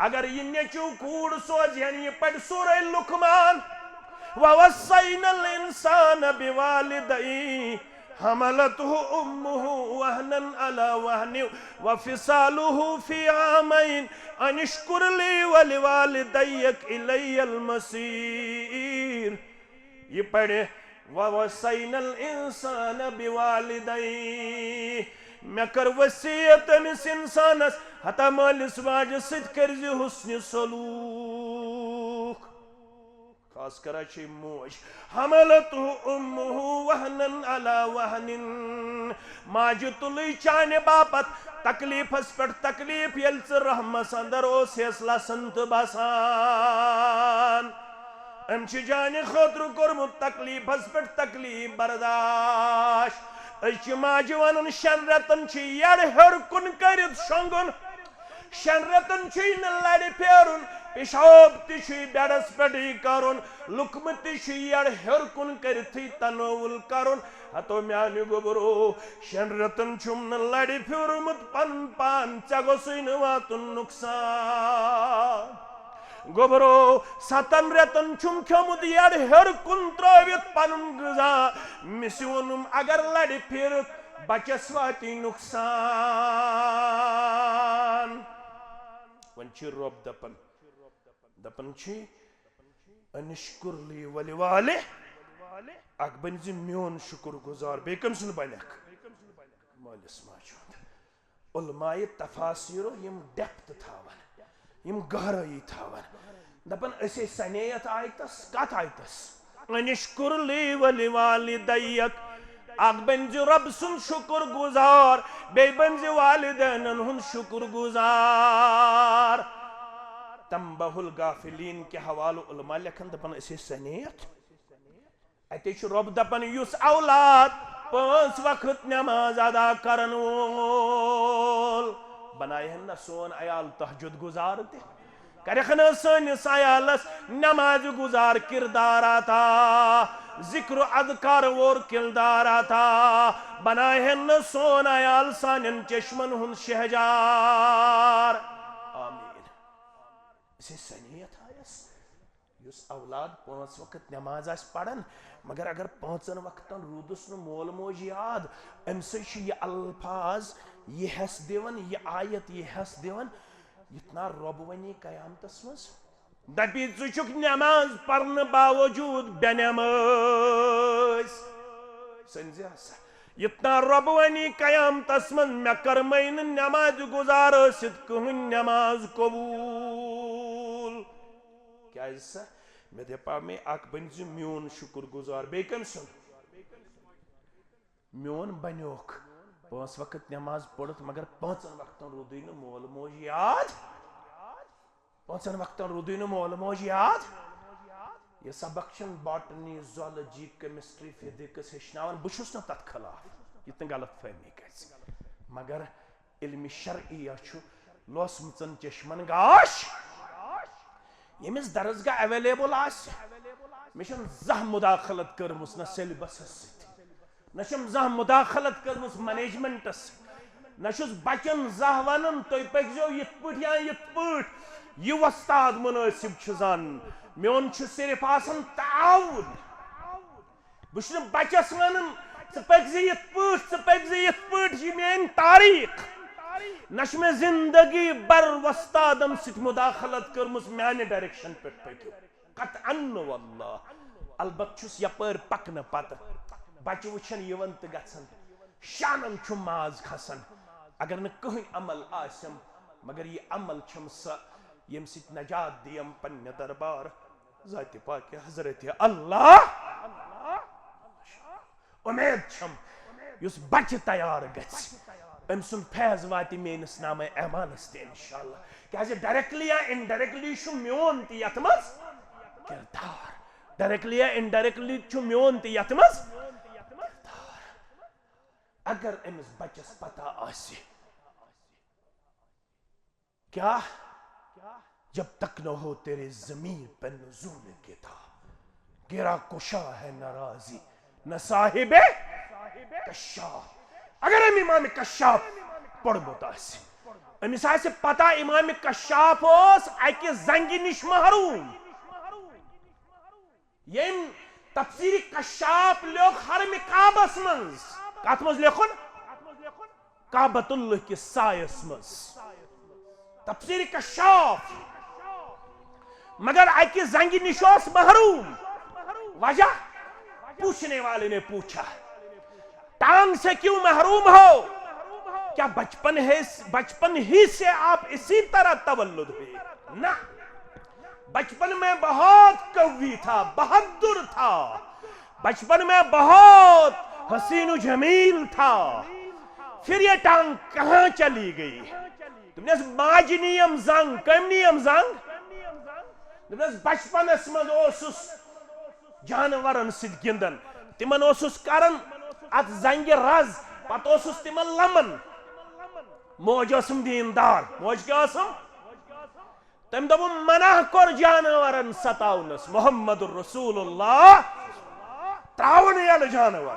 اگر یہ نیچو کوڑ سوز یعنی یہ پڑھ سورہ لقمان وَوَصَّيْنَا الْإِنسَانَ بِوَالِدَيْهِ حملته أمه وهنا على وهن وفصاله في عامين أن اشكر لي ولوالديك إلي المصير یہ پڑھے وَوَصَّيْنَا الْإِنسَانَ بِوَالِدَيْهِ میں کر وصیت امس انسانس حتی مالس واج سد کرزی حسن سلوک خاص کرا چھ موج حملته امه وهنا على وهن ماج تلی چانے باپت تکلیف اس پر تکلیف یلس رحمس اندر او سیسلا سنت باسان ام چھ جانے خطر کرمت تکلیف اس پر تکلیف برداشت اچھ ماج ونن شنرتن چھ یڑ ہر کن کرد شنگن شنرتن چھ نلڑ پھیرن پیشاب تشی بیڑس پڑی کرن لکم تشی یڑ ہر کن کرتی تنول کرن ہتو میانی گبرو شن رتن چھم لڑی پھرمت پن پان چگو سین واتن نقصان گبرو ستن رتن چھم کھمت یڑ ہر کن ترویت پنن غذا مسیونم اگر لڑی پھر بچس واتی نقصان ونچ رب دپن چھ انشکر لی ولی والے اک بن زی میون شکر گزار بے کم سن بنک مالس ماجود علماء تفاسیرو یم ڈیپت تھاون یم گہرائی تھاون دپن اسے سنیت آیتس کت آیتس انشکر لی ولی والدیک اک بن زی رب سن شکر گزار بے بن زی والدینن ہن شکر گزار تنبہ الغافلین کے حوالو علماء لکھن دپن اسے سنیت اتے چھ رب دپن یس اولاد 5 وقت نماز ادا کرن وول بنائے ہیں نا سون عیال تہجد گزار تے کرخنا سنس عیالس نماز گزار کردار آتا ذکر و اذکار وور کردار آتا بنائے ہیں نا سون عیال سانن چشمن ہن شہجار آمین اسے سنیت آئیس یس اولاد 5 وقت نماز آس پڑھن مگر اگر 5 وقتن رودس نو مول موج یاد امسے یہ الفاظ یہ حس دیون یہ آیت یہ حس دیون اتنا رب ونی قیامتس مز دپی ژٕ نماز پڑھنے باوجود بے نماز سنزی ہسا اتنا رب ونی قیامتس مز مے کرمین نماز گزار ست کہن نماز قبول کیا ایسا میں دپا میں اک بنزی میون شکر گزار بے کم سن میون بنیوک 5 وقت نماز پڑھت مگر 5 وقتن رودی نو مول موج یاد 5 وقتن رودی نو مول موج یاد یہ سبق چھن باٹنی زولوجی کیمسٹری فزکس ہشناون بچھس نا تت خلاف یہ غلط فہمی گژھِ مگر علم شرعیہ چھُ لوسمژن چشمن گاش یمس درسگاہ اویلیبل آس میں چھن زہ مداخلت کرمس نہ سیلبسس سۭتۍ نہ چھم زہ مداخلت کرمس مینجمنٹس نہ چھس بچن زہ ونن تُہۍ پٔکزیو یِتھ پٲٹھۍ یا یِتھ پٲٹھۍ یہ وستاد مناسب چھُ زن میون چھُ صرف آسان تعاون بہٕ چھُس نہٕ بچس ونان ژٕ پٔکزِ یِتھ پٲٹھۍ ژٕ پٔکزِ یِتھ پٲٹھۍ یہ میٲنۍ تاریخ نہ چھ میں زندگی بر وستادم ست مداخلت کرمس میانہ ڈائریکشن پہ پکو قطعاً واللہ البت چھس یپر پکن پتہ بچہ وچھن یون تو گھن شانن چھ ماز کھسان اگر نہ کہیں عمل آسم مگر یہ عمل چھم سا یم ست نجات دیم پنہ دربار ذات پاک حضرت اللہ امید چھم یس بچہ تیار گھس ام سن فیض واتی میانس نامہ اعمالس تہ انشاءاللہ کیازِ ڈائریکٹلی یا انڈائریکٹلی چھ میون تہ یتھ مز کردار ڈائریکٹلی یا انڈائریکٹلی چھ میون تہ یتھ مز کردار اگر امس بچس پتہ آسہ کیا جب تک نہ ہو تیرے زمین پہ نزول کتاب گرا کشا ہے ناراضی نہ صاحب کشاف اگر امام کشاف پڑھمت امس آسہ پتہ امام کشاف اس اکہ زنگہ نش محروم یم تفسیر کشاف لیوک حرم کعبس مز کت مز لیکھن کعبۃ اللہ کس سایس مز تفسیر کشاف مگر اکہ زنگہ نش اس محروم وجہ پوچھنے والے نے پوچھا ٹانگ سے کیوں محروم ہو کیا بچپن ہی سے آپ اسی طرح تولد ہوئے نہ بچپن میں بہت قوی تھا بہادر تھا بچپن میں بہت حسین و جمیل تھا پھر یہ ٹانگ کہاں چلی گئی تم نے ماج نیم زنگ کم نیم زنگ بچپن من اوسس جانورن ست گندن تمن اوسس کرن ات زنگ رز پتہ اوسس تمن لمن موج اسم دیندار موج کیا اسم تم دب منع کور جانورن ستاونس محمد الرسول اللہ تراون یل جانور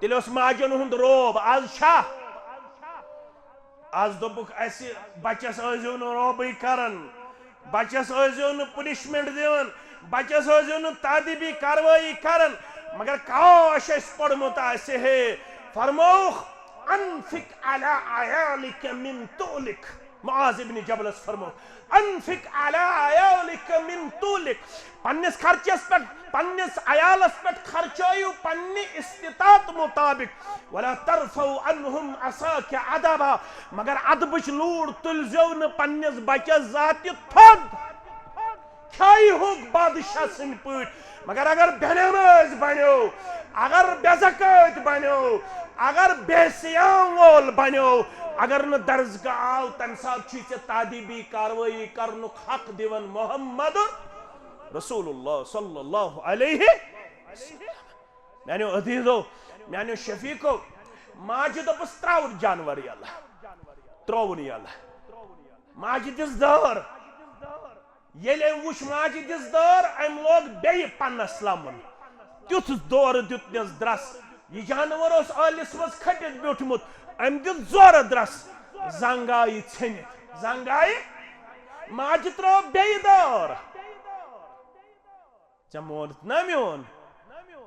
تیل اس ماجن ہند روب آز شاہ آز دبک ایسی بچس ازیون روبی کرن بچس ازیون پنشمنٹ دیون بچس ازیون تعدیبی کاروائی کرن مگر کاش اس پڑمت ایسے ہے فرموخ انفق على عیالک من طولک معاذ ابن جبل فرمو انفق على عیالک من طولک پنس خرچس پر پنس عیالس پر خرچائیو پنی استطاعت مطابق ولا ترفعوا عنهم عصاک عدبا مگر عدبش لوڑ تلزون پنس بچس ذاتی تھد کھائی ہوگ بادشاہ سن پوٹ مگر اگر بینماز بنیو اگر بیزکات بنیو اگر بے سیام وول بنیو اگر نہ درزگاہ آو تم ساتھ چیز تعدیبی کاروائی کرنک حق دیون محمد رسول اللہ صلی اللہ علیہ وسلم میانو عزیزو میانو شفیقو ماجد بس تراؤن جانور یاللہ تراؤن یاللہ ماجد اس دور یلے وش ماجد اس دور ام لوگ بے پن اسلامن تیوت دور دیتنس درس یہ جانور اس آلس مز کھٹت بیوٹمت ام دیت زور درس زنگائی ژھنت زنگائی ماجد ترو بے دور ژے مونت نا میون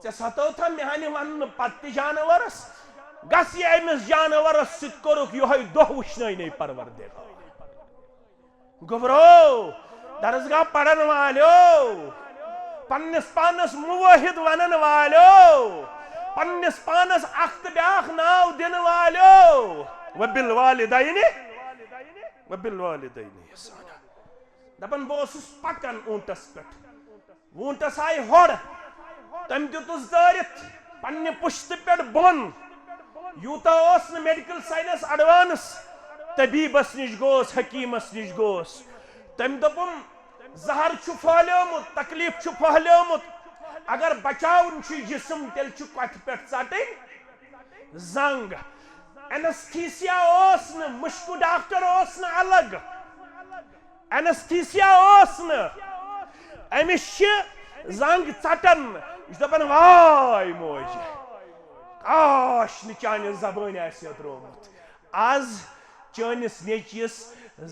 ژے ستو تھا میانہ ون پتہ جانورس گس یہ امس جانورس ست کورک یہ دہ وچھنائی پروردگار گبرو درسگاہ پڑھن والو پنس پانس موحد ونن والو پنس پانس اخت بیاخ ناو دن والو وبالوالدین احسانا دپن بوسس پکن اونٹس پٹ اونٹس آئی ہوڑ تم دتس دارت پنہ پشت پٹ بون یوتا اوس نہ میڈیکل سائنس ایڈوانس طبیبس نش گوس حکیمس نش گوس تم دپم زہر چھ پھہلیومت تکلیف چھ پھہلیومت اگر بچاون چھ جسم تیل چھ کتھ پٹ ژٹن زنگ اینستھیسیا اوس نہ مشکو ڈاکٹر اوس نہ الگ اینستھیسیا اوس نہ امس چھ زنگ ژٹن یہ دپن واے موج کاش نہ چانہ زبان آسہ ترومت آز چانس نیچیس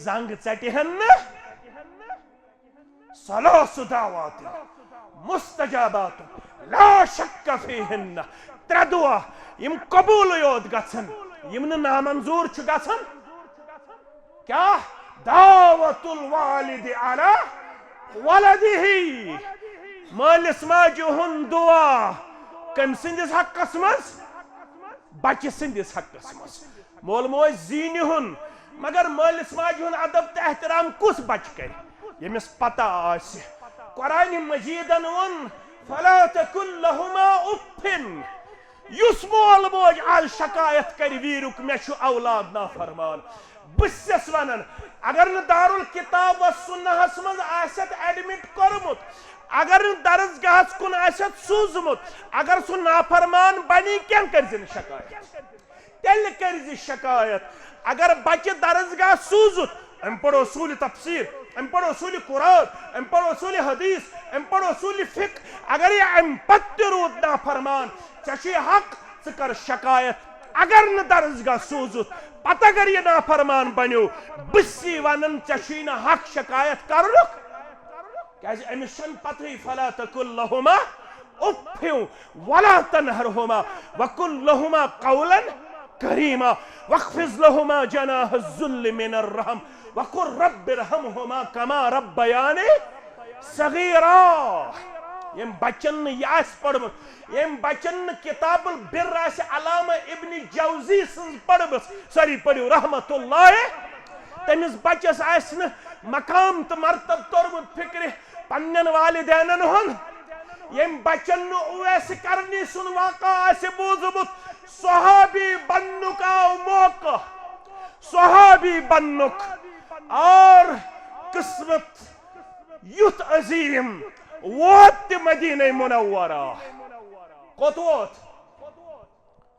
زنگ ژٹہن نہ ثلاث دعوات مستجابات لا شک فیہن ترے دعا یم قبول یوت گژھن یم نہ نامنظور چھ گژھن کیا دعوت الوالد علی ولدہ مالس ماجہ ہند دعا کم سندس حقس مز بچہ سندس حقس مز مول موج زینہ ہن مگر مالس ماجہ ہند ادب تو احترام کس بچہ کر یمس پتہ آسہ قرآن مجیدن ون فلا تکن لہما اف یس مول موج آج شکایت کر ویرک مے چھ اولاد نافرمان بس ونن اگر نہ دارالکتاب و سنہس مز آست ایڈمٹ کورمت اگر درسگاہس کن آست سوزمت اگر سہ نافرمان بنی کیا کرزن شکایت تیل کرز شکایت اگر بچہ درسگاہ سوزت ام پڑھ اصول تفسیر ام پڑھ اصول قرآن ام پڑھ اصول حدیث ام پڑھ اصول فقہ اگر یہ ام پتہ رود نافرمان چشی حق ثکر شکایت اگر نہ درسگاہ سوزت پتہ اگر یہ نافرمان بنیو بسی ونن چشی نہ حق شکایت کرنک کیازِ امس چھن پتہ فلا تقل لہما اف ولا تنہرہما وقل لہما قولا کریما واخفض لہما جناح الذل من الرحم وقل رب ارحمہما کما ربیانی صغیرا یم بچن یہ پڑھمت یم بچن کتاب البر علامہ ابن جوزی سن پڑھمت ساری پڑھو رحمت اللہ تمس بچس آسن مقام تو مرتب تورمت فکر پنن والدینن ہن یم بچن اویس کرنی سن واقع آس بوزمت صحابی بننک آو موقع صحابی بننک اور قسمت یت عظیم ووت مدینہ منورہ کوت ووت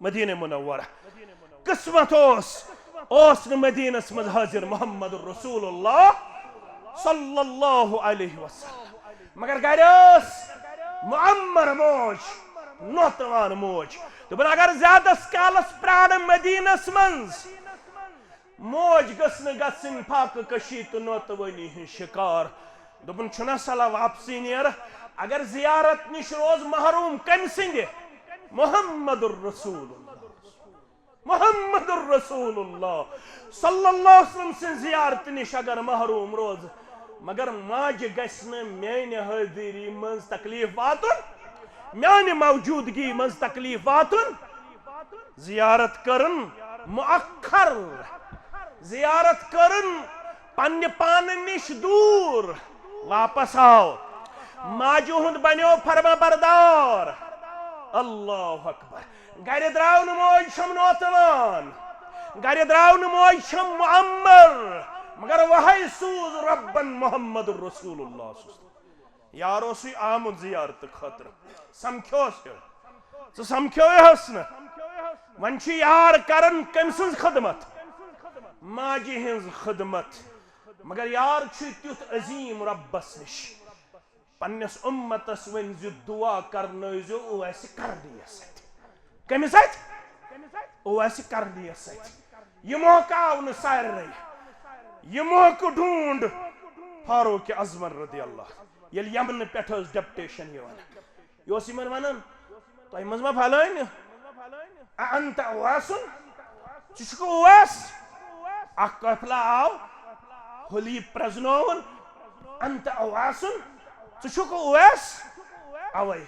مدینہ منورہ قسمت اوس نہ مدینس مز حاضر محمد الرسول اللہ صلی اللہ علیہ وسلم مگر گریس معمر موج نوتوان موج دپن اگر زیادس کالس پران مدینس منز موج گسن گسن پاک کشی تو نوتوانی ہن شکار دپن چھنا صلا واپسی نیر اگر زیارت نش روز محروم کم سند محمد الرسول اللہ محمد الرسول اللہ صلی اللہ علیہ وسلم سن زیارت نش اگر محروم روز مگر ماج گسن میان حاضری منز تکلیف واتن میان موجودگی منز تکلیف واتن زیارت کرن مؤخر زیارت کرن پن پان نش دور واپس آو ماجو ہند بنیو فرما بردار اللہ اکبر گھر دراو موج شم نوتوان گھر دراو موج شم معمر مگر وہی سوز ربن محمد الرسول اللہ یارو سی آمد زیارت خطر سمکھو سے سمکھو حسن ونچی یار کرن کم سنز خدمت ماجی ہنز خدمت مگر یار چھ تیت عظیم ربس نش پنس امتس ونزو دعا کرنوزو اویس کردی ست کمی ست اویس کردی ست یہ موقع آون سائر رہی یہ موقع ڈھونڈ فاروق اعظم رضی اللہ یل یمن پیٹھس ڈپٹیشن یہ اس یمن ونن تو مز ما پھلائن انت اواسن چشکو اویس اخ قافلہ آو ہولی پرزنون انت اواسن چشکو اویس اوے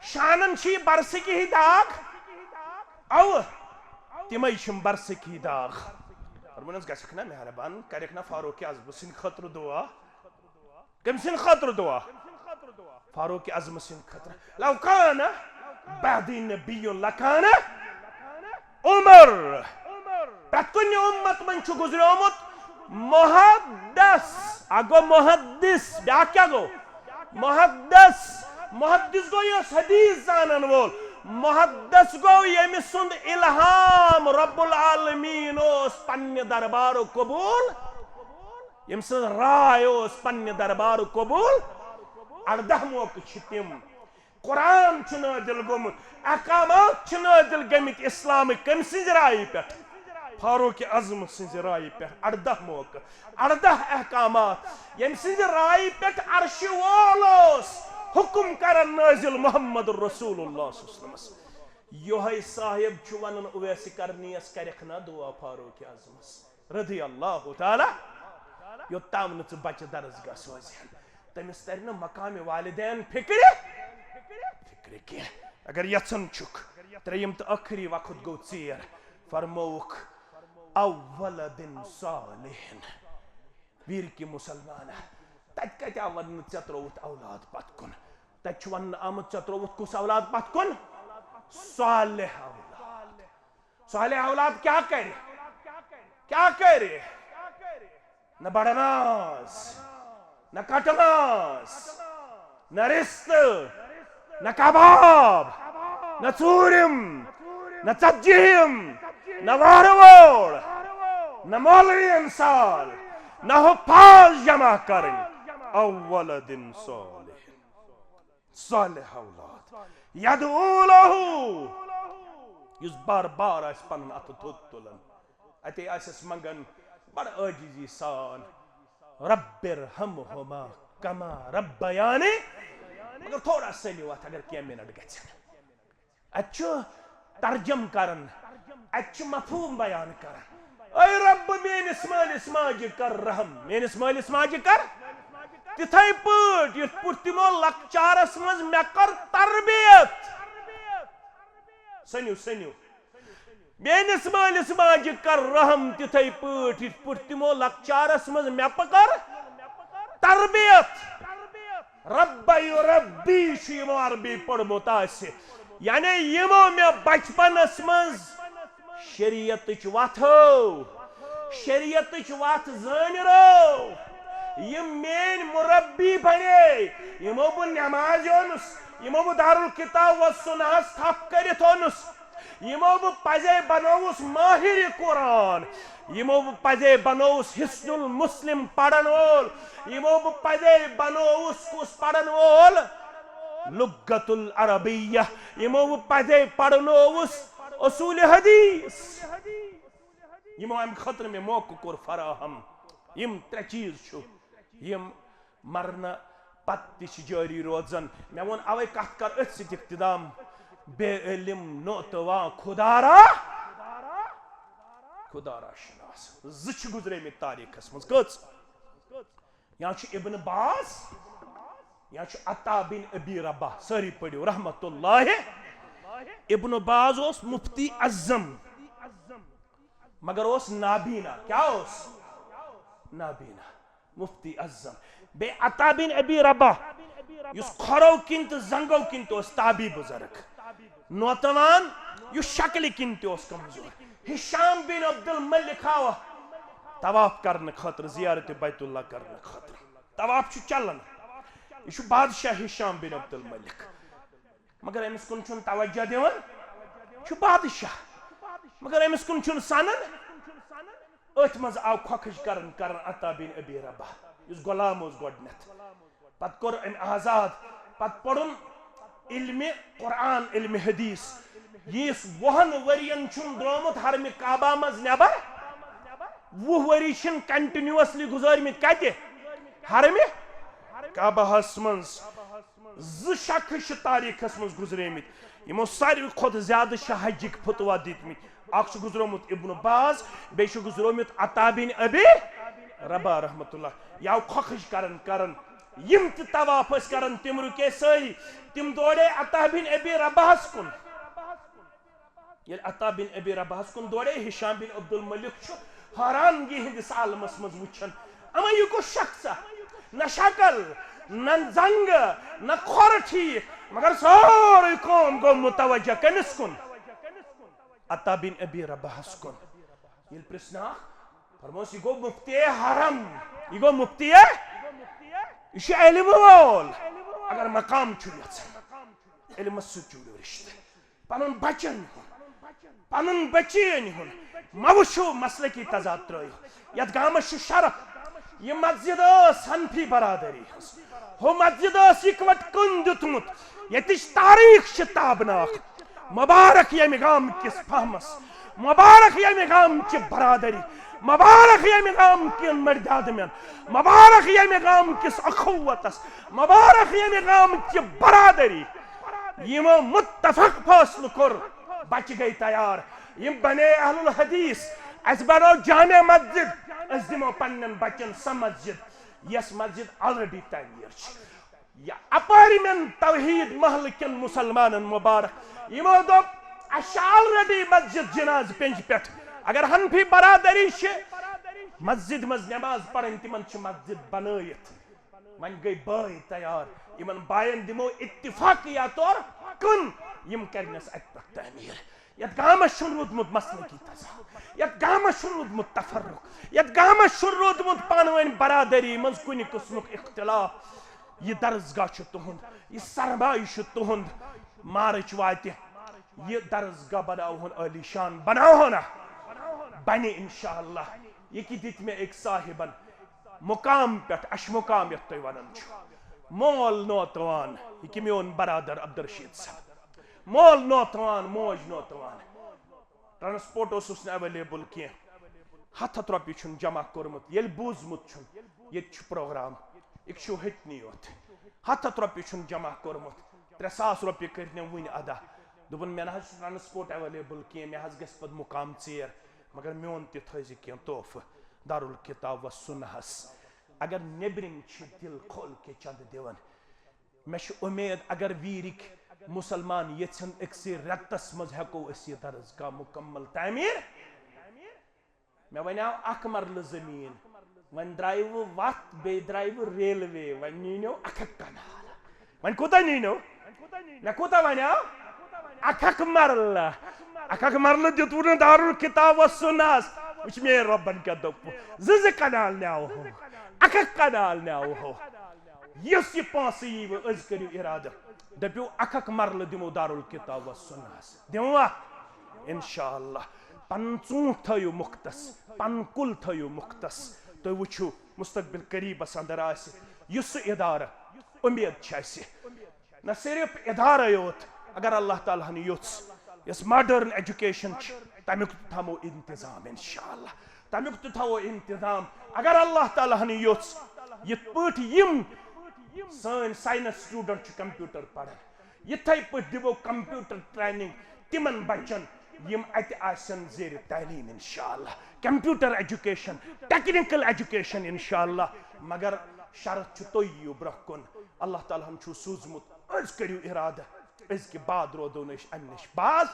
شانن چھی برسکی ہی داغ او تیمئی چھم برسکی داغ فرمونس گژھکھ نا مہربان کریکھ نا فاروق اعظم سن خطر دعا کم سن خطر دعا فاروق اعظم سن خطر لو کان بعدی نبی لکان عمر پرت کن امت من چھو گزریومت محدث اگو محدث بیا کیا گو محدث گو یہ حدیث زانن وول محدث گو یمی سند الہام رب العالمین اس پنی دربار قبول یم سند رائے اس پنی دربار قبول 18 موقع چھتیم قرآن چھ نازل گومت احکامات چھ نازل گمت اسلام کم سنز رائے پیٹھ فاروق اعظم سنز رائے پیٹھ 18 موقع 18 احکامات یم سنز رائے پیٹھ عرش وولوس حکم کرن نازل محمد الرسول اللہ صلی اللہ علیہ وسلم یہ صاحب چھ ونن اویس کرنیس کرکھ نا دعا فاروق اعظم رضی اللہ تعالی یوتام نہ بچہ درسگاہ سوزین تمس تر نا مقام والدین فکر کی اگر یژن چھک تریم تو آخری وقت گو ژیر فرموک اولد صالح ویر کی مسلمان تت کت ون ژے تروت اولاد پت کن تت ون آمت ژے تروت کس اولاد پت کن صالح اولاد صالح اولاد کیا کرے نہ بڑناس نہ کٹناس نہ رست نہ کباب نہ ژورم نہ ژتجیم نہ واروڑ نہ مولوی انسان نہ حفاظ جمع کرن اولد صالح اولاد یدعو لہو یس بار بار آس پنن ات تھوت تلن اتے آسس منگن بڑ عاجزی سان رب ارحمہما کما ربیانی مگر تھوڑا سلیوات اگر کیا منٹ گژھن اچھو ترجم کرن اچھو مفہوم بیان کرن اے رب میانس مالس ماجہ کر رحم میانس مالس ماجہ کر تتھے پٲٹھۍ یتھ پٲٹھۍ تمو لکچارس منٛز مےٚ کٔر تربیت سنیو میانس مالس ماجہ کر رحم تتھے پٲٹھۍ یتھ پٲٹھۍ تمو لکچارس منٛز مےٚ کٔر تربیت ربی ربی چھ یمو عربی پوٚرمُت آسہِ یعنی یمو مےٚ بچپنس منٛز شریعتٕچ وتھ زٲنرو یم مین مربی بنے یمو بہ نماز اونس یمو بہ دارالکتاب و سنہس تھپ کرت اونس یمو بہ پزے بنوس ماہر قرآن، یمو بہ پزے بنوس حسن المسلم پڑھن وول، یمو بہ پزے بنوس کس پڑھن وول لغت العربیہ، یمو بہ پزے پڑھنوس اصول حدیث، یمو ام خطر میں موقع کور فراہم۔ یم ترے چیز چھو یم مرنا پتہ تہ جاری روزن۔ میں ون اوے کت کر ات ست اختتام، بے علم نوتوا خدارا خدارا شناس زچ گزرے میں تاریخ مز کچ، یا چھ ابن باز یا چھ عطا بن ابی رباح، ساری پڑھو رحمت اللہ۔ ابن باز اس مفتی اعظم مگر اس نابینا، کیا اس نابینا مفتی اعظم۔ بے عطا بن ابی رباح یس کھرو کن تو زنگو کن تو اس تابی بزرگ، نوتوان یس شکل کن تو اس کمزور۔ ہشام بن عبد الملک آو طواف کرنے خاطر، زیارت بیت اللہ کرنے خاطر، طواف چھ چلن، یہ بادشاہ ہشام بن عبد الملک، مگر امس کن چھن توجہ دیون، چھ بادشاہ مگر امس کن چھن سنن۔ ات مز آو کھوکھش کرن عطا بن ابی رباح یس غلام اس گڈنت، پت کور ام آزاد، پت پڑھن علم قرآن علم حدیث۔ یس 20 ورین چھن درامت حرم کعبہ مز نبر، 20 وری چھن کنٹینیوسلی گزارمت کتہ حرم کعبہ ہس مز۔ شخص تاریخ مز گزریمت یمو ساروی کھت زیادہ حجک فتوا دتمت، اخ گزرومت ابن باز، بیش گزرومت عطا بن ابی رباح رحمت اللہ۔ یاو کھوکھش کرن یم تہ طواف اس کرن تم رکے ساری، تم دوڑے عطا بن ابی رباح کن، یل عطا بن ابی رباح کن دوڑے ہشام بن عبد الملک چھ حیرانگی ہندس عالمس مز وچھن، اما یہ کو شخص نہ شکل نہ زنگ نہ کھور ٹھیک، مگر سوری قوم گو متوجہ کمس کن عطا بن ابی رباح کن۔ یل پرسنا فرموس یہ گو مفتی حرم، یہ گو مفتی یہ علم وول، اگر مقام چھو یژھان علم سچو رشتہ پنن بچن پنن بچین ہن موشو مسئلہ کی تضاد ترائیو۔ یت گامس شرف یہ مسجد حنفی برادری ہو مسجد اکوٹ کن دتمت، یتش تاریخ تابناک، مبارک یم گام کس فہمس، مبارک یم گام کی برادری، مبارک یم گام کن مردادمین، مبارک یم گام کس اخوتس، مبارک یم گام کی برادری۔ یم متفق فاصل کر بچ گئی تیار، یم بنے اہل الحدیث، اس بنو جامع مسجد، اس دمو پنن بچن سا مسجد یس مسجد آلریڈی تعمیر یا اپاری من توحید محل کن مسلمان مبارک، یمو دوپ اس آلریڈی مسجد جناز پنج پیٹ، اگر حنفی برادری مسجد مز نماز پڑھن تمن مسجد بنائت، ون گئی بائی تیار، یمن بائن دمو اتفاقیہ طور کن یم کرنس ات پہ تعمیر۔ یت گامس چھن رودمت مسئلہ کی تضاد، یت گامس چھن رودمت تفرق، یت گامس چھن رودمت پانوین برادری مز کنی قسمک اختلاف۔ یہ درسگاہ چھ تہند، یہ سرمایہ چھ تہند، مارچ واتہ یہ درسگاہ بناوہن عالی شان، بناوہنا بنی انشاءاللہ۔ یہ کی دت میں ایک صاحبن مقام پیٹ اش مقام یت تہ ونن چھ، مول نوتوان، یہ کی میون برادر عبدالرشید صاحب، مول نوتوان موج نوتوان، ٹرانسپورٹ اس اویلیبل کی، 7 رۄپیہِ چھُن جمع کورمت، ییٚلہِ بوٗزمُت چھُن ییٚتہِ چھُ پروگرام، یہِ چھُ ہیٚتنی یوت، 7 رۄپیہِ چھُن جمع کورمت، 3,000 رۄپیہِ کٔرۍ مےٚ وٕنۍ ادا، دوٚپُن مےٚ نہ حظ چھُ ٹرانسپورٹ اویلیبل کینٛہہ، مےٚ حظ گژھِ پتہٕ مُقام ژیر، مگر میون تہِ تھٲیزِ کینٛہہ تحفہٕ دارالکتاب و سُنہس۔ اگر نیبرِم چھِ دل کھول کے چند دِوان، مےٚ چھِ اُمید اگر ویٖرِک مسلمان یژھن أکسٕے رٮ۪تس منٛز ہٮ۪کو أسۍ یہِ درسگاہ مُکمل تعمیٖر۔ مےٚ وَنیٛاو اکھ مرلہٕ زٔمیٖن، وۄنۍ درٛایہِ وٕ وتھ بیٚیہِ درٛایہِ وٕ ریلوے، وۄنۍ نیٖنو 1 کنال، وۄنۍ کوٗتاہ نیٖنو؟ مےٚ کوٗتاہ وَنیٛاو 1 مرلہٕ، 1 مرلہٕ دیُتوٕ نہٕ دارالکتاب و سُنہس، وٕچھ میٛٲنۍ رۄبن کیٛاہ دوٚپُن، 2 کنال نیٛاوہو، 1 کنال نیٛاوہو۔ یُس یہِ پونٛسہٕ ییٖوٕ أسۍ کٔرِو اِرادٕ، دٔپِو 1 مرلہٕ دِمو دارالکتاب و سُنہس، دِموا انشاءاللہ پن ژوٗنٛٹھ تھٲیِو مُختس پن کُل تھٲیِو مُختس تُہۍ وٕچھِو مستقبل قریٖبس انٛدر آسہِ یُس سُہ اِدارٕ اُمید چھِ اَسہِ نہ صرف اِدارے یوت اگر اللہ تعالیٰ ہن یوٚژھ یۄس ماڈٲرن ایجوکیشن چھِ تمیُک تہِ تھاوو انتظام انشاءاللہ تمیُک تہِ تھاوو انتظام اگر اللہ تعالیٰ ہن یوٚژھ یِتھ پٲٹھۍ یِم سٲنۍ ساینس سٹوٗڈنٹ چھِ کمپیوٗٹر پران یِتھے پٲٹھۍ دِمو کمپیوٗٹر ٹریننگ تِمن بچن یم اتہِ آسن زیر تعلیٖم انشاءاللہ کمپیوٗٹر ایجوکیشن ٹیکنیکل ایجوکیشن انشاءاللہ مگر شرط چھُ تُہۍ یِیِو برونٛہہ کُن اللہ تعالیٰ ہن چھُو سوٗزمُت أسۍ کٔرِو اِرادٕ أزکہِ بعد روزو نہٕ أسۍ امہِ نِش باز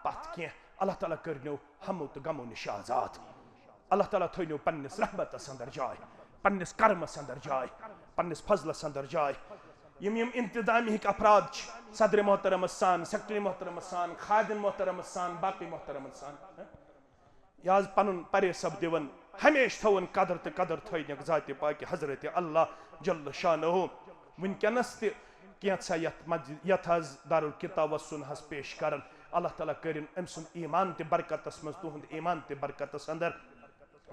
پتھ کینٛہہ اللہ تعالیٰ کٔرنو ہمو تہٕ غمو نِش آزاد اللہ تعالیٰ تھٲینو پننِس رحمتس انٛدر جاے پننِس کرمس انٛدر جاے پننِس فضلس انٛدر جاے یم انتظامی افراد چھِ صدر محترمس سان سیکٹری محترمس سان خادم محترمس سان باقی محترمس سان یہ حظ پنُن پرے صٲب دِوان ہمیشہ تھاون قدر تہٕ قدر تھٲینکھ ذاتِ پاکہِ حضرت اللہ جل شانہ ونکیٚنس تہِ کینٛژھا یتھ حظ دارالکتاب وسُن حظ پیش کران اللہ تعالیٰ کٔرِن أمۍ سُنٛد ایمان تہِ برکتس منٛز تُہُنٛد ایمان تہِ برکتس انٛدر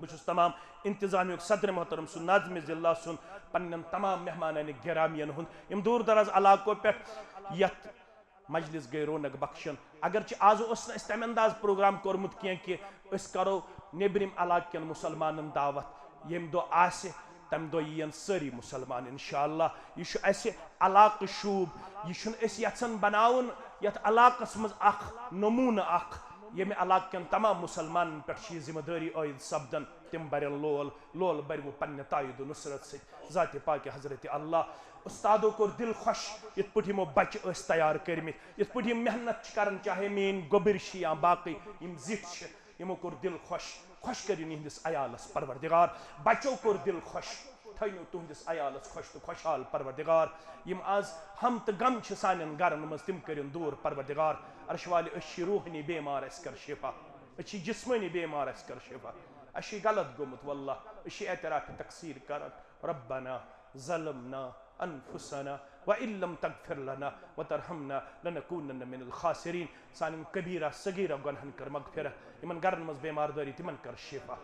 بہٕ چھُس تمام انتظامیُک صدر محترم سُنٛد ناظمِ ضلع سُنٛد پننٮ۪ن تمام مہمانن گرامیَن ہُنٛد یِم دوٗر دراز علاقو پٮ۪ٹھ یتھ مجلس گٔے رونق بخشن اگرچہِ آز اوس نہٕ اَسہِ تمہِ انداز پروگرام کوٚرمُت کینٛہہ کہِ أسۍ کرو نیٚبرِم علاقہٕ کٮ۪ن مُسلمانن دعوت ییٚمہِ دۄہ آسہِ تمہِ دۄہ یِیَن سٲری مُسلمان انشاءاللہ یہِ چھُ اَسہِ علاقہٕ شوٗب یہِ چھُنہٕ أسۍ یژھان بناوُن یتھ علاقس منٛز اکھ نموٗنہٕ اکھ ییٚمہِ علاقہٕ کٮ۪ن تمام مُسلمانن پٮ۪ٹھ چھِ یہِ ذمہٕ دٲری عٲید سپدان تِم برن لول برِوٕ پننہِ تایید و نصرت سۭتۍ ذاتِ پاکہِ حضرت اللہ استادو کوٚر دل خۄش یِتھ پٲٹھۍ یِمو بچہِ ٲسۍ تیار کٔرمٕتۍ یِتھ پٲٹھۍ یِم محنت چھِ کران چاہے میٲنۍ گوٚبٕرۍ چھِ یا باقٕے یِم زِٹھۍ چھِ یِمو کوٚر دل خۄش کٔرِنۍ یِہنٛدِس عیالس پروردگار بچو کوٚر دل خۄش تھٲینو تُہنٛدِس عیالس خۄش تہٕ خۄشحال پروردگار یِم آز ہم تہٕ غم چھِ سانٮ۪ن گرن منٛز تِم کٔرِنۍ دوٗر پروردگار عرش والہِ أسۍ چھِ روحٲنی بیمار اَسہِ کر شفا أسۍ چھِ جسمٲنی بیمار اَسہِ کر شفا اَسہِ چھُ غلط گوٚمُت واللہ أسۍ چھِ اعتراف تقصیٖر کران ربنا ظلمنا انفسنا وان لم تغفر لنا وترحمنا لنكونن من الخاسرين سانٮ۪ن کبیٖرہ صغیٖرہ گۄنہن کر مغفرت یِمن گرن منٛز بیمار دٲری تِمن کر شفا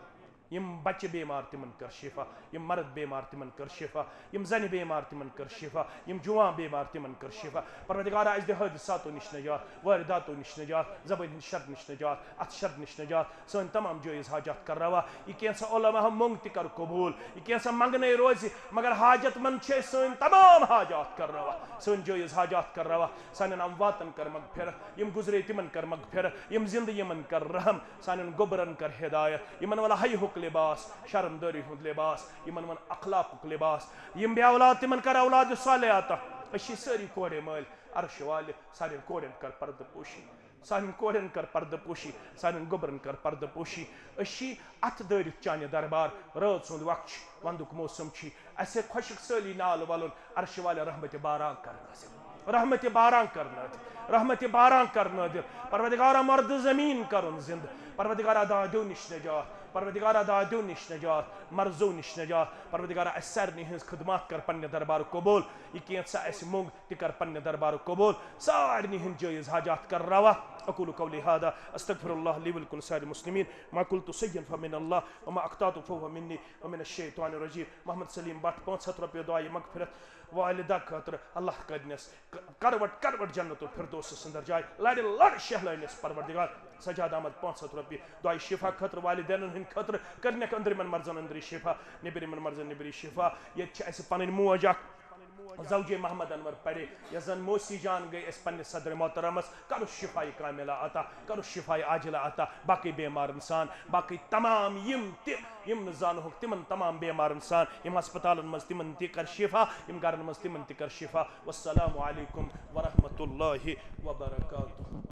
یم بچہ بیمار تمن کر شفا یم مرد بیمار تمن کر شفا یم زنہِ بیمار تمن کر شفا یم جوان بیمار تمن کر شفا پروردگارا اَسہِ دِ حٲدثاتو نِش نجات وارداتو نِش نجات زبٲنۍ ہٕنٛدِ شر نِش نجات اتھ شر نِش نجات سٲنۍ تمام جٲیز حاجات کر روا یہ کینٛژھا علماء منٛگ تہِ کر قبوٗل یہ کینٛژھا منگنے روزِ مگر حاجت مند چھِ أسۍ سٲنۍ تمام حاجات کر روا سٲنۍ جٲیز حاجات کر روا سانٮ۪ن امواتن کر مغفرت یم گُزرے تمن کر مغفرت یم زندٕ یمن کر رحم سانٮ۪ن گوٚبرن کر ہدایت یمن ولا حیہُک لباس شرم دٲری ہُنٛد لباس یمن ون اخلاقُک لباس یم بے اولاد تمن کر اولاد صالحہ عطا أسۍ چھِ سٲری کورے مٲلۍ عرش والہِ سانٮ۪ن کورٮ۪ن کر پردٕ پوشی سانٮ۪ن کورٮ۪ن کر پردٕ پوشی سانٮ۪ن گوٚبرن کر پردٕ پوشی أسۍ چھِ اتھٕ دٲرِتھ چانہِ دربار رٲژ ہُنٛد وق چھُ ونٛدُک موسم چھُ اسہِ خۄشِک سٲلی نالہٕ ولُن عرش والہِ رحمتِ باران کر نٲزِل رحمتِ باران کر نٲزِل رحمتِ باران کر نٲزِل پروردگارا مرد زمین کرُن زندٕ پروردگارا دادیو نِش نجات پروردگارا دادیو نِش نجات مرضو نِش نجات پروردگارا اَسہِ سارنٕے ہٕنٛز خدمات کر پننہِ دربارُک قبوٗل یہِ کینٛژھا اَسہِ موٚنگ تہِ کر پننہِ دربارُک قبوٗل سارنٕے ہٕنٛدۍ جٲیز حاجات کر روا اقول قولي هذا استغفر الله لي ولكم سائر المسلمين ما قلت سيئا فمن الله وما اخطأت فهو مني ومن الشيطان الرجيم محمد سلیم بٹ 500 رۄپیہِ دعایہِ مغفرت والدہ خٲطرٕ اللہ کٔرنس کروٹ جنت الفردوسس انٛدر جاے لڑِ لڑ شہلٲنس پروردگار سجاد احمد 500 رۄپیہِ دعایہِ شفا خٲطرٕ والدینن ہٕنٛدِ خٲطرٕ کٔرنکھ أنٛدرِمن مرزن أنٛدری شفا نیٚبرِمن مرزن نیٚبری شفا ییٚتہِ چھِ اَسہِ پنٕنۍ موج اکھ زوجے محمد انور پرے یس زن موسی جان گئی اس پنس صدر محترمس کرو شفائی کاملہ عطا کرو شفائی عاجلہ عطا باقی بیمار انسان باقی تمام یم زانوک تمن تمام بیمار انسان یم ہسپتالن مز تمن تہ کر شفا یم گرن مز تمن تہ کر شفا والسلام علیکم ورحمۃ اللہ وبرکاتہ.